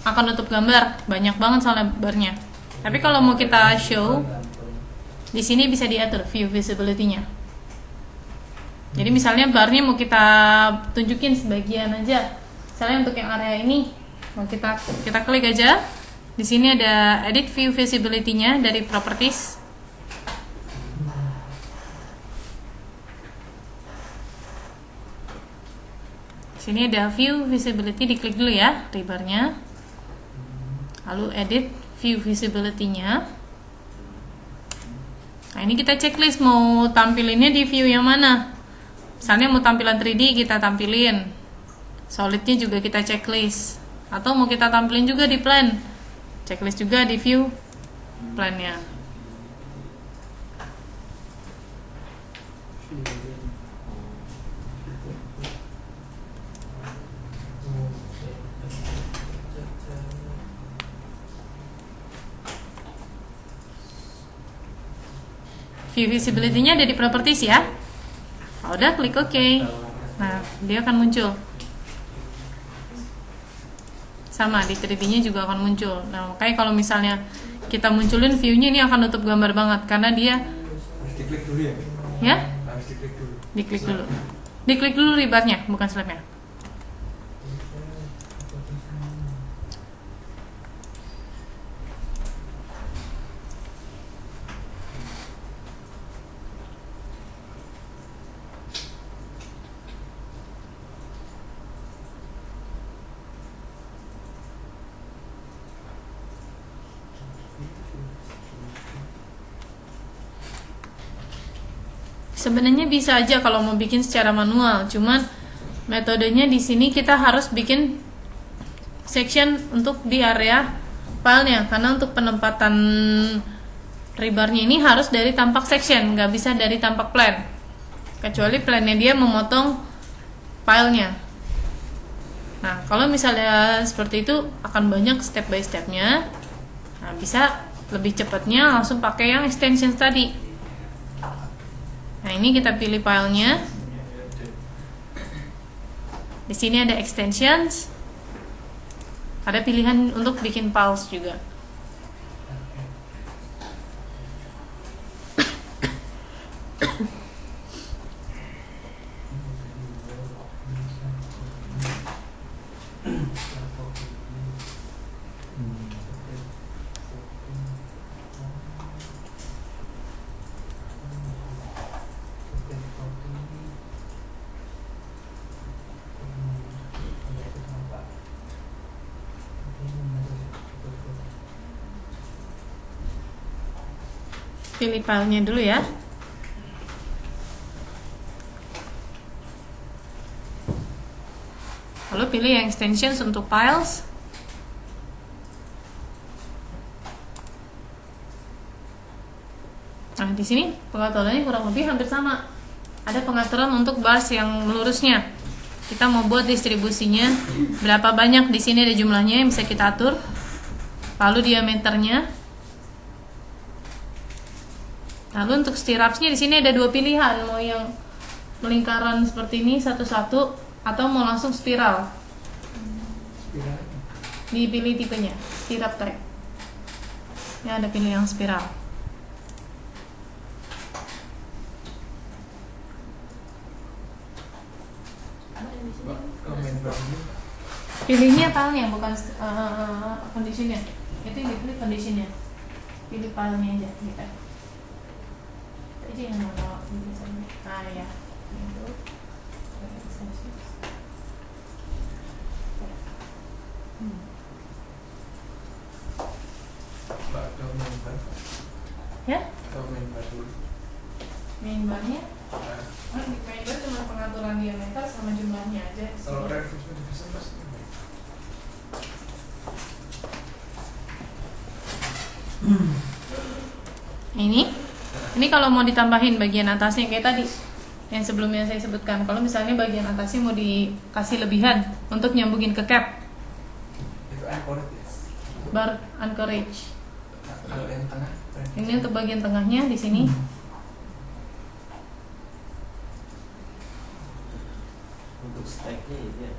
akan nutup gambar, banyak banget soalnya barnya. Tapi kalau mau kita show, di sini bisa diatur view visibility-nya. Jadi misalnya barnya mau kita tunjukin sebagian aja. Misalnya untuk yang area ini mau kita klik aja. Di sini ada edit view visibility-nya dari properties. Sini ada view visibility, diklik dulu ya rebarnya. Lalu edit view visibility-nya. Nah, ini kita checklist mau tampilinnya di view yang mana. Misalnya mau tampilan 3D kita tampilin. Solidnya juga kita checklist. Atau mau kita tampilin juga di plan. Checklist juga di view plan-nya. View visibility-nya ada di properties ya. Nah, udah klik OK. Nah, dia akan muncul. Sama di 3D-nya juga akan muncul. Nah, makanya kalau misalnya kita munculin view-nya, ini akan nutup gambar banget karena dia Harus diklik dulu ya? ya, Harus diklik dulu. diklik dulu. Diklik dulu rebarnya, bukan slab-nya. Sebenarnya bisa aja kalau mau bikin secara manual, cuman metodenya di sini kita harus bikin section untuk di area filenya, karena untuk penempatan rebarnya ini harus dari tampak section, nggak bisa dari tampak plan, kecuali plannya dia memotong filenya. Nah, kalau misalnya seperti itu akan banyak step by stepnya. Nah, bisa lebih cepatnya langsung pakai yang extensions tadi. Nah, ini kita pilih filenya. Di sini ada extensions. Ada pilihan untuk bikin files juga. Pilih filenya dulu ya. Lalu pilih yang extensions untuk files. Nah, di sini pengaturannya kurang lebih hampir sama. Ada pengaturan untuk bars yang lurusnya. Kita mau buat distribusinya berapa banyak, di sini ada jumlahnya yang bisa kita atur. Lalu diameternya. Lalu untuk stirrupsnya di sini ada dua pilihan, mau yang melingkaran seperti ini satu-satu atau mau langsung spiral. Dipilih tipenya, stirrup type. Ya, ada pilih yang spiral. Pilihnya filenya bukan conditionnya. Itu yang dipilih conditionnya. Pilih filenya aja gitu. Aja yang mau misalnya. Ah ya. Itu. Ya? Main barnya? Di main bar cuma pengaturan diameter sama jumlahnya aja. Kalau reference division pasti Ini kalau mau ditambahin bagian atasnya kayak tadi yang sebelumnya saya sebutkan. Kalau misalnya bagian atasnya mau dikasih lebihan untuk nyambungin ke cap, itu anchored ya. bar anchorage. Kalau yang tengah Ini untuk bagian tengahnya di sini. Untuk stacknya itu ya,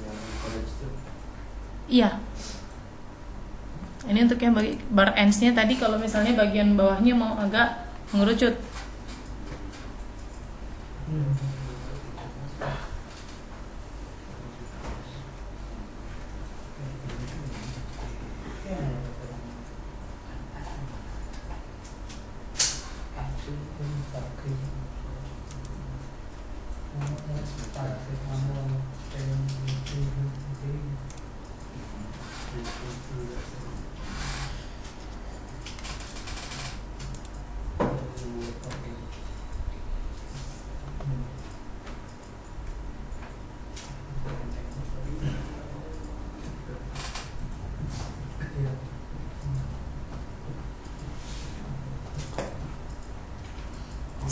yang college itu. Iya. Ini untuk yang bar ends-nya tadi, kalau misalnya bagian bawahnya mau agak mengerucut.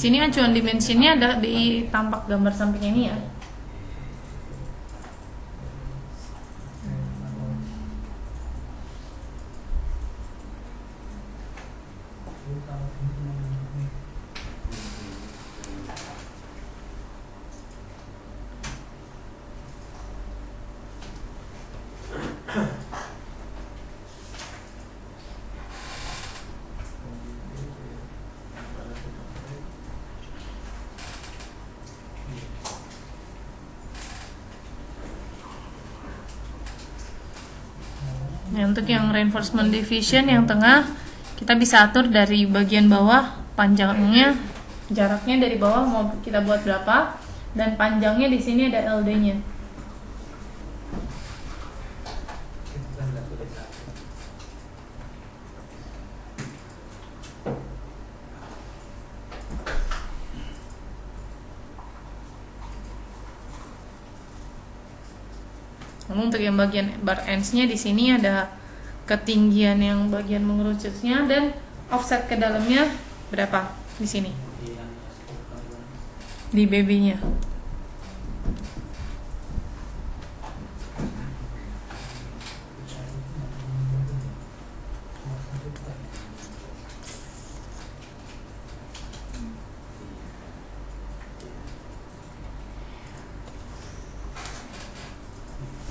Sini acuan dimensinya ada di tampak gambar samping ini ya. Nah, untuk yang reinforcement division yang tengah kita bisa atur dari bagian bawah panjangnya, jaraknya dari bawah mau kita buat berapa, dan panjangnya di sini ada LD-nya. Lalu untuk yang bagian bar ends-nya di sini ada ketinggian yang bagian mengerucutnya dan offset ke dalamnya berapa di sini Di yang di baby-nya.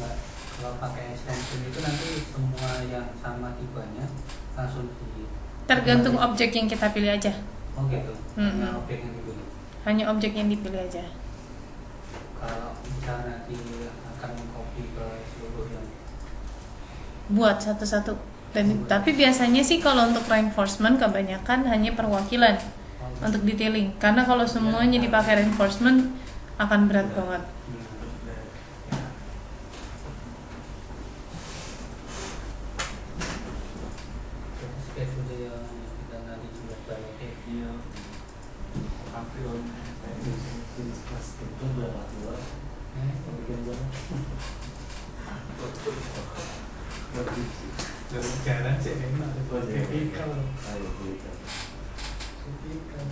Mbak, kalau pakai extension itu nanti semua yang sama tipenya langsung di Tergantung objek yang kita pilih aja. oh gitu. Mm-mm. Hanya objek yang dipilih. Hanya objek yang dipilih aja. Kalau misalnya nanti akan mengcopy ke seluruh yang Buat satu-satu. Dan tapi biasanya sih kalau untuk reinforcement kebanyakan hanya perwakilan untuk detailing. Karena kalau semuanya dipakai reinforcement akan berat banget. terus schedule yang kita nanti juga balik Iya. April pas itu berapa dua? Bikin banget. jarang sih memang ada Oh, iya. tipikal Ayo kita. tipikal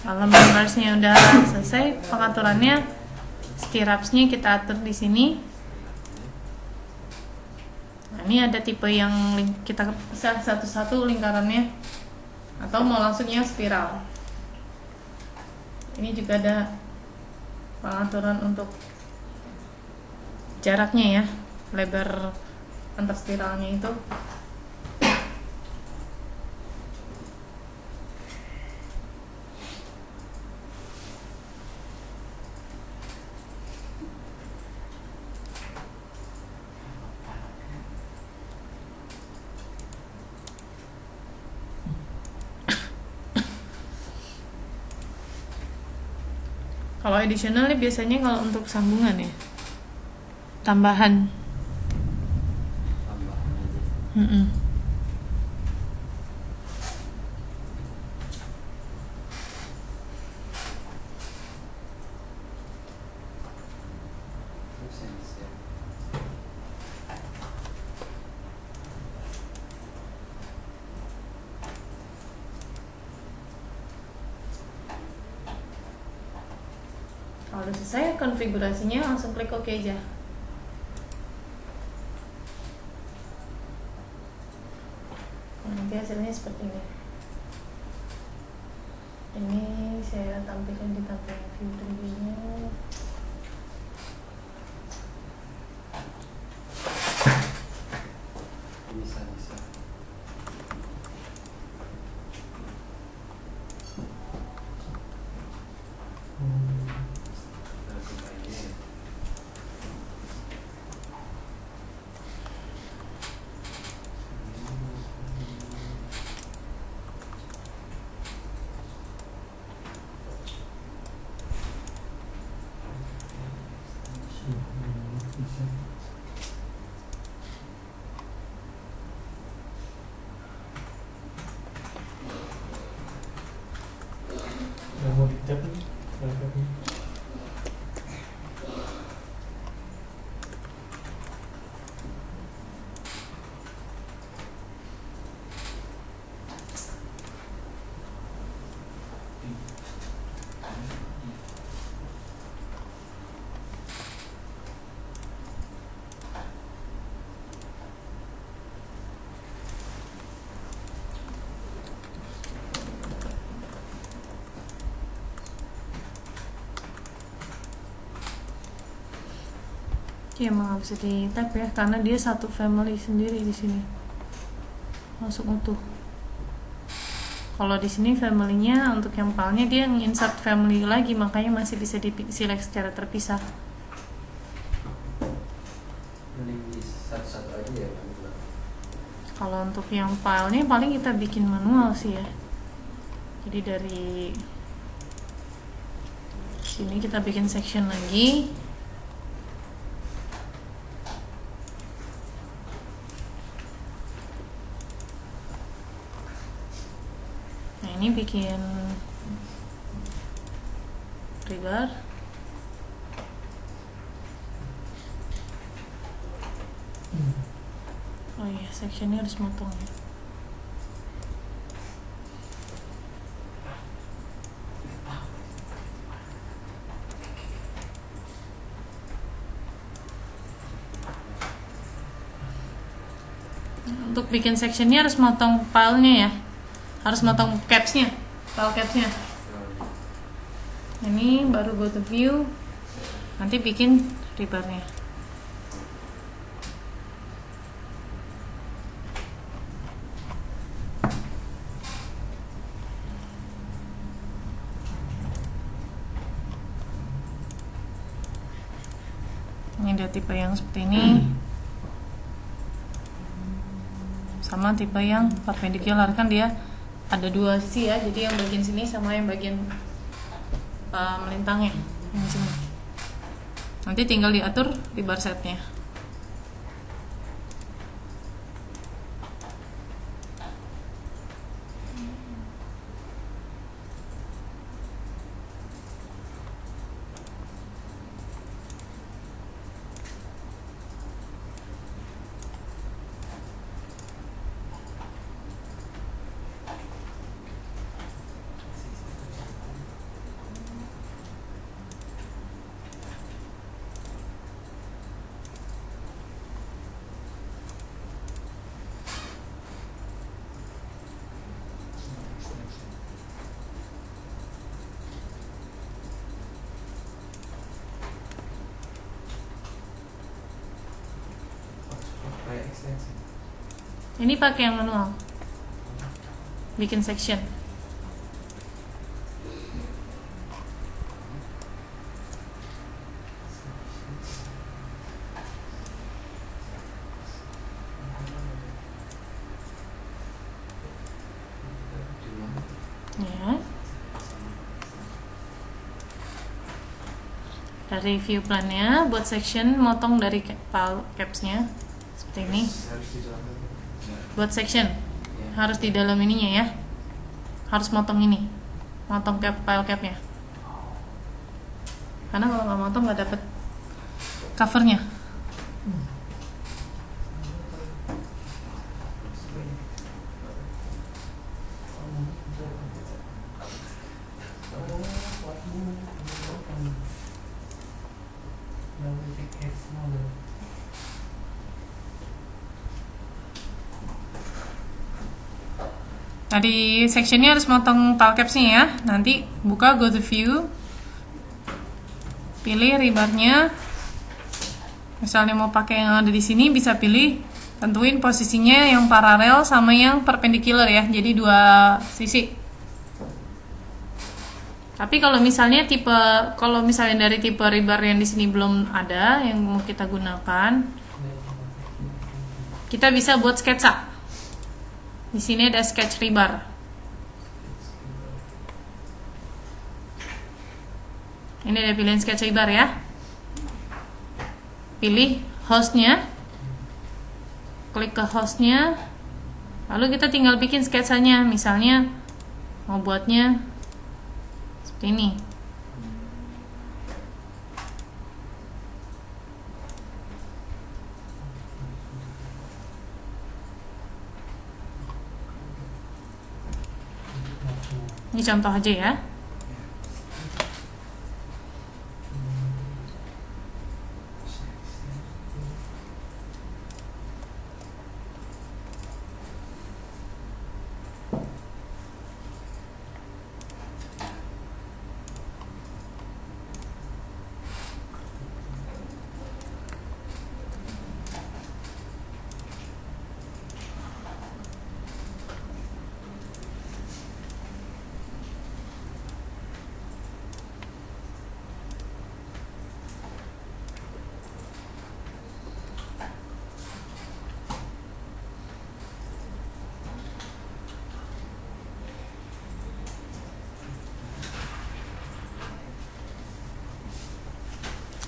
Kalau membersnya udah selesai pengaturannya, stirrupsnya kita atur di sini. Nah, ini ada tipe yang kita bisa satu-satu lingkarannya, atau mau langsung yang spiral. Ini juga ada pengaturan untuk jaraknya ya, lebar antar spiralnya itu. Kalau additional nih biasanya kalau untuk sambungan ya, tambahan. Tambahan aja. Mm-mm. Sense ya. Kalau udah selesai konfigurasinya langsung klik OK aja. Nanti hasilnya seperti ini. Ini saya tampilkan di tampilan view preview-nya. Bisa bisa. Langsung aja ya. Yang mau dicat nih, grafisnya. Ya emang nggak bisa di tap ya, karena dia satu family sendiri di sini, masuk utuh. Kalau di sini familynya untuk yang filenya dia insert family lagi, makanya masih bisa di select secara terpisah. Mending di satu-satu aja ya kan. Kalau untuk yang filenya paling kita bikin manual sih ya. Jadi dari sini kita bikin section lagi. Nah ini bikin trigger. Oh iya, sectionnya harus motong ya. Untuk bikin sectionnya harus motong filenya ya, harus motong capsnya, file capsnya. Ini baru go to view, nanti bikin rebarnya. Ini ada tipe yang seperti ini, sama tipe yang perpendicular, kan dia ada dua sisi ya, jadi yang bagian sini sama yang bagian melintangnya yang sini. Nanti tinggal diatur di bar setnya. Kayak ekstensi. Ini pakai yang manual, bikin section. Ya. Dari view plan-nya buat section, motong dari file capsnya seperti ini. Harus dijelaskan. Buat section harus di dalam ininya ya, harus motong ini, motong file capnya, karena kalau nggak motong nggak dapet covernya. Tadi sectionnya harus motong file capsnya ya. Nanti buka go to view, pilih rebarnya. Misalnya mau pakai yang ada di sini, bisa pilih, tentuin posisinya yang paralel sama yang perpendicular ya. Jadi dua sisi. Tapi kalau misalnya dari tipe rebar yang di sini belum ada yang mau kita gunakan, kita bisa buat sketsa. Di sini ada sketch rebar. Ini ada pilihan sketch rebar ya. Pilih hostnya, klik ke hostnya, lalu kita tinggal bikin sketsanya. Misalnya mau buatnya seperti ini. Ini contoh aja ya.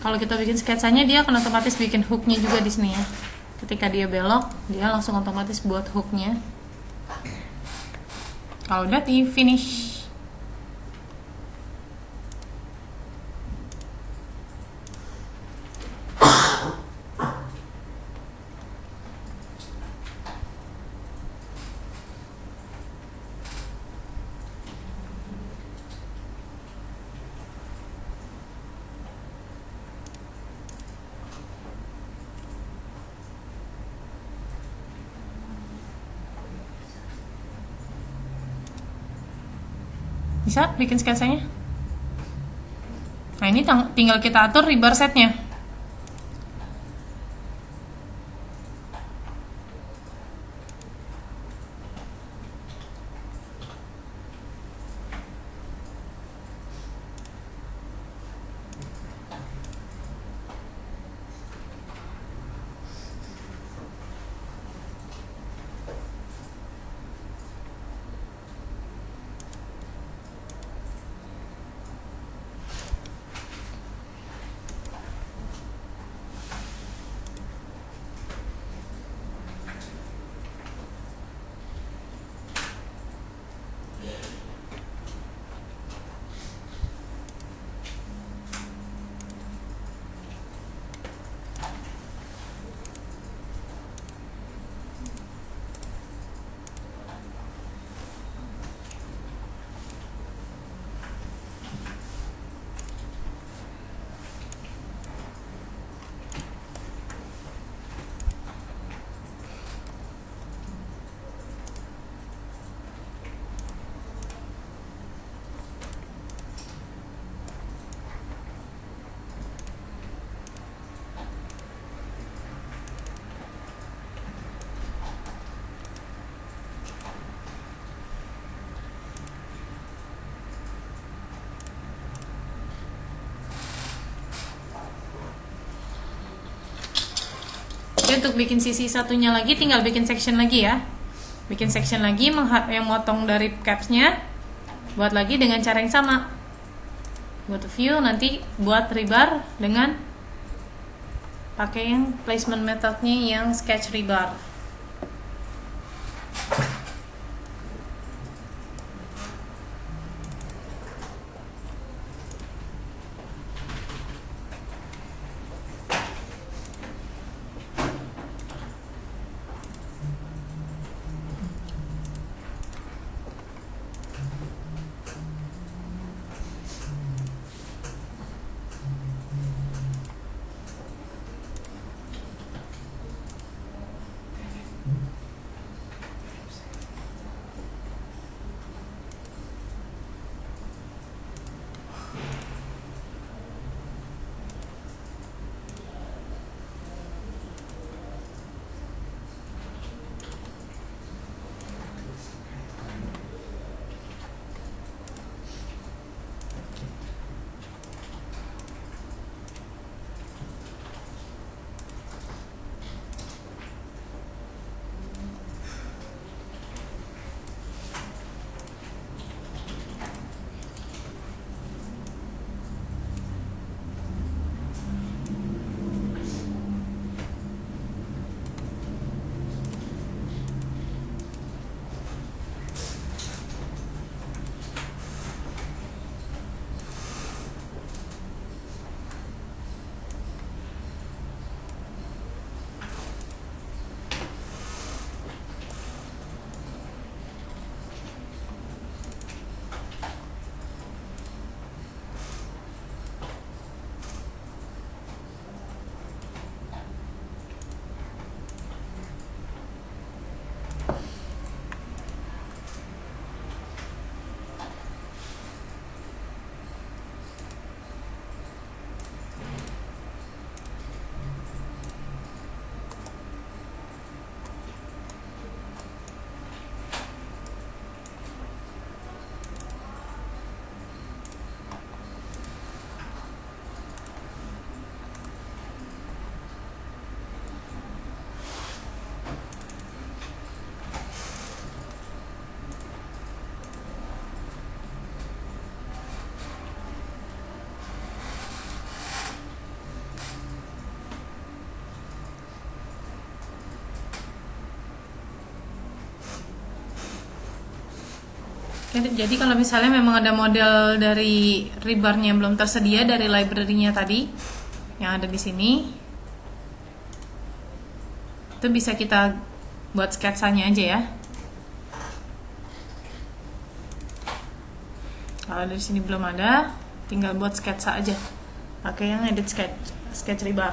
Kalau kita bikin sketsanya, dia akan otomatis bikin hooknya juga di sini ya. Ketika dia belok, dia langsung otomatis buat hooknya. Kalau udah di finish. Bisa bikin sketsanya? Nah, ini tinggal kita atur rebar setnya. Oke, untuk bikin sisi satunya lagi tinggal bikin section lagi ya. Bikin section lagi yang motong dari capsnya. Buat lagi dengan cara yang sama. Go to view, nanti buat rebar dengan pakai yang placement methodnya yang sketch rebar. Jadi kalau misalnya memang ada model dari rebarnya belum tersedia dari library-nya tadi yang ada di sini, itu bisa kita buat sketsanya aja ya. Kalau dari sini belum ada, tinggal buat sketsa aja pakai yang edit sketch rebar.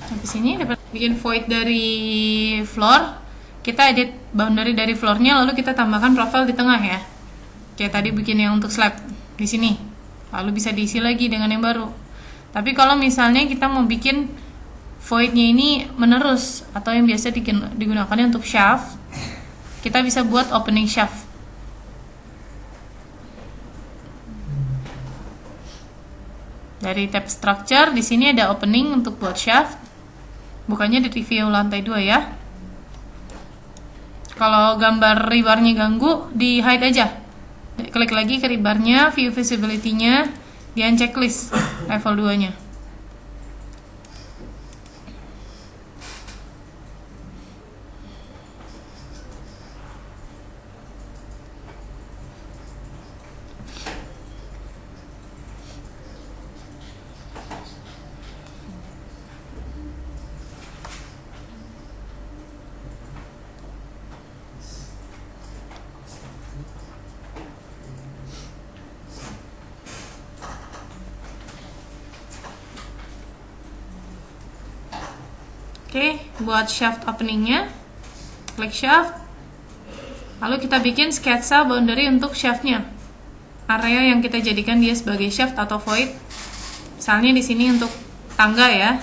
Sampai sini dapat bikin void dari floor. Kita edit boundary dari floornya, lalu kita tambahkan profile di tengah ya. Kayak tadi bikin yang untuk slab di sini. Lalu bisa diisi lagi dengan yang baru. Tapi kalau misalnya kita mau bikin voidnya ini menerus atau yang biasa digunakan untuk shaft, kita bisa buat opening shaft. Dari tab structure di sini ada opening untuk buat shaft. Bukannya di review lantai 2 ya. Kalau gambar rebarnya ganggu, di hide aja. Klik lagi ke rebarnya, view visibility-nya, di unchecklist level 2-nya. Oke, buat shaft openingnya, klik shaft, lalu kita bikin sketsa boundary untuk shaftnya, area yang kita jadikan dia sebagai shaft atau void. Misalnya di sini untuk tangga ya.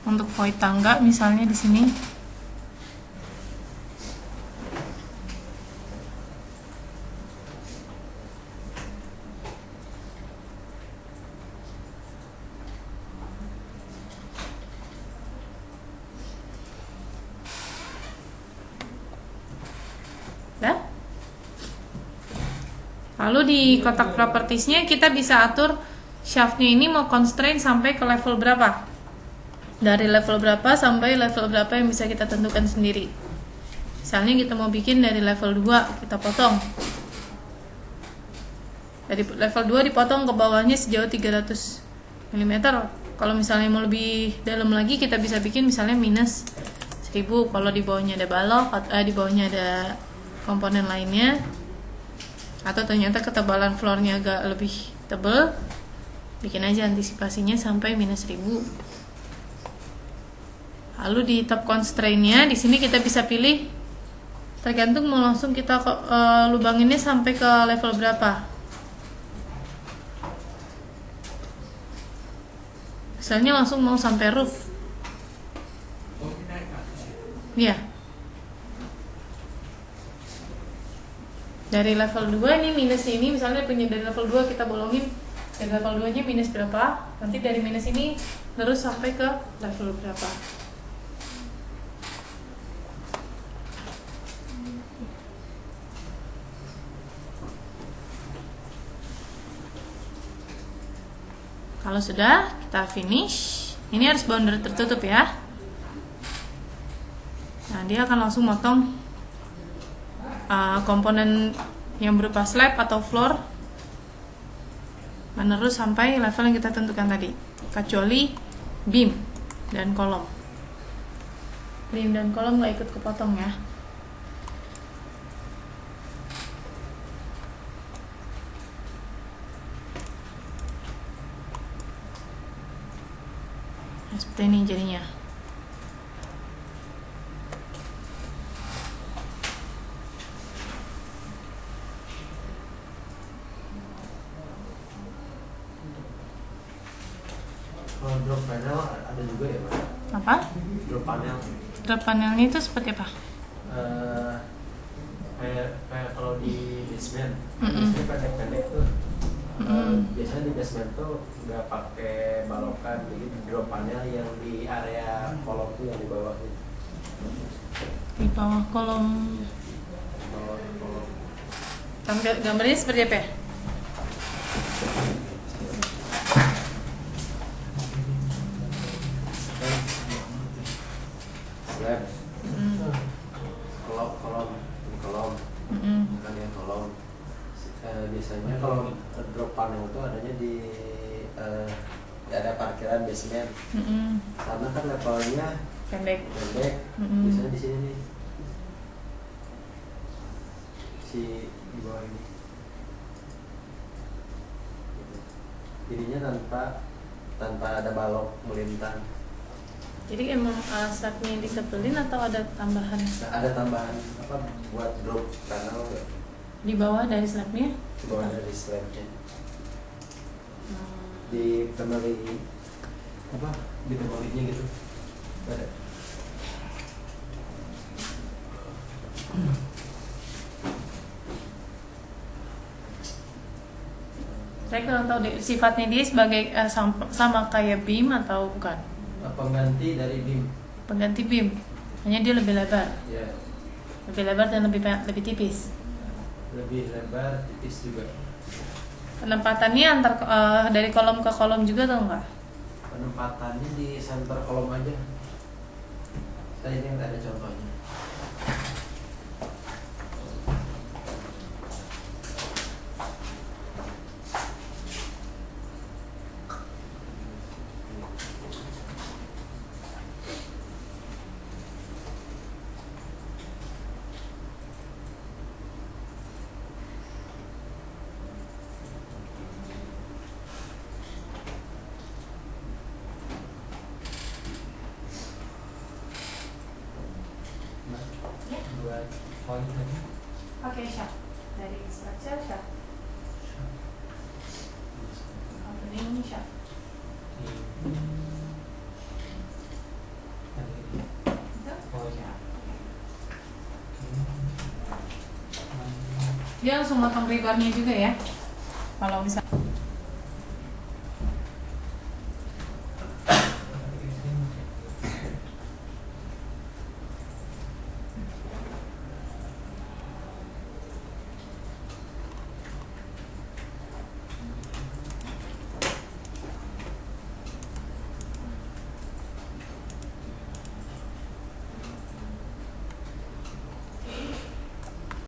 Untuk void tangga misalnya di sini. Lalu di kotak propertiesnya kita bisa atur shaftnya ini mau constraint sampai ke level berapa. Dari level berapa sampai level berapa yang bisa kita tentukan sendiri. Misalnya kita mau bikin dari level 2, kita potong. Dari level 2 dipotong ke bawahnya sejauh 300 mm. Kalau misalnya mau lebih dalam lagi, kita bisa bikin misalnya minus 1000. Kalau di bawahnya ada balok, di bawahnya ada komponen lainnya, atau ternyata ketebalan floornya agak lebih tebal, bikin aja antisipasinya sampai minus 1000. Lalu di tab constraint-nya di sini kita bisa pilih, tergantung mau langsung kita lubanginnya sampai ke level berapa. Misalnya langsung mau sampai roof. Iya. Dari level 2 ini minus ini, misalnya punya dari level 2 kita bolongin dari level 2 nya minus berapa, nanti dari minus ini terus sampai ke level berapa. Kalau sudah, kita finish. Ini harus boundary tertutup ya. Nah, dia akan langsung motong komponen yang berupa slab atau floor menerus sampai level yang kita tentukan tadi, kecuali beam dan kolom. Beam dan kolom nggak ikut kepotong ya. Nah, seperti ini jadinya. Kalau drop panel ada juga ya, Pak? Apa? Drop panel. Drop panelnya itu seperti apa? Kayak kalau di basement, Mm-mm. basement pendek-pendek tuh. Biasanya di basement tuh nggak pakai balokan, jadi drop panel yang di area kolom tuh yang di bawah itu. Di bawah kolom. Bawah kolom. Gambarnya seperti apa ya? Slab, kolom, bukan ya kolom. Biasanya kalau drop panel itu adanya di area parkiran basement. Karena kan levelnya Pendek. biasanya di sini nih. si di bawah ini. Gitu. Jadinya tanpa ada balok melintang. Jadi emang slabnya ditebelin atau ada tambahan Nah, ada tambahan apa buat drop kanal nggak? di bawah dari slabnya? Di bawah dari slabnya. Hmm. Di temeli apa? Di temelinya gitu. Ada. Saya kurang tahu deh, sifatnya dia sebagai sama kayak beam atau bukan? Pengganti dari beam. Pengganti beam, hanya dia lebih lebar, Ya, lebih lebar dan lebih tipis. lebih lebar, tipis juga. Penempatannya dari kolom ke kolom juga atau enggak? Penempatannya di center kolom aja. Tadi ini nggak ada contohnya. Buat poin tadi. Pakai shaft dari structure shaft, opening shaft. Dia langsung motong rebarnya juga ya. Kalau misalnya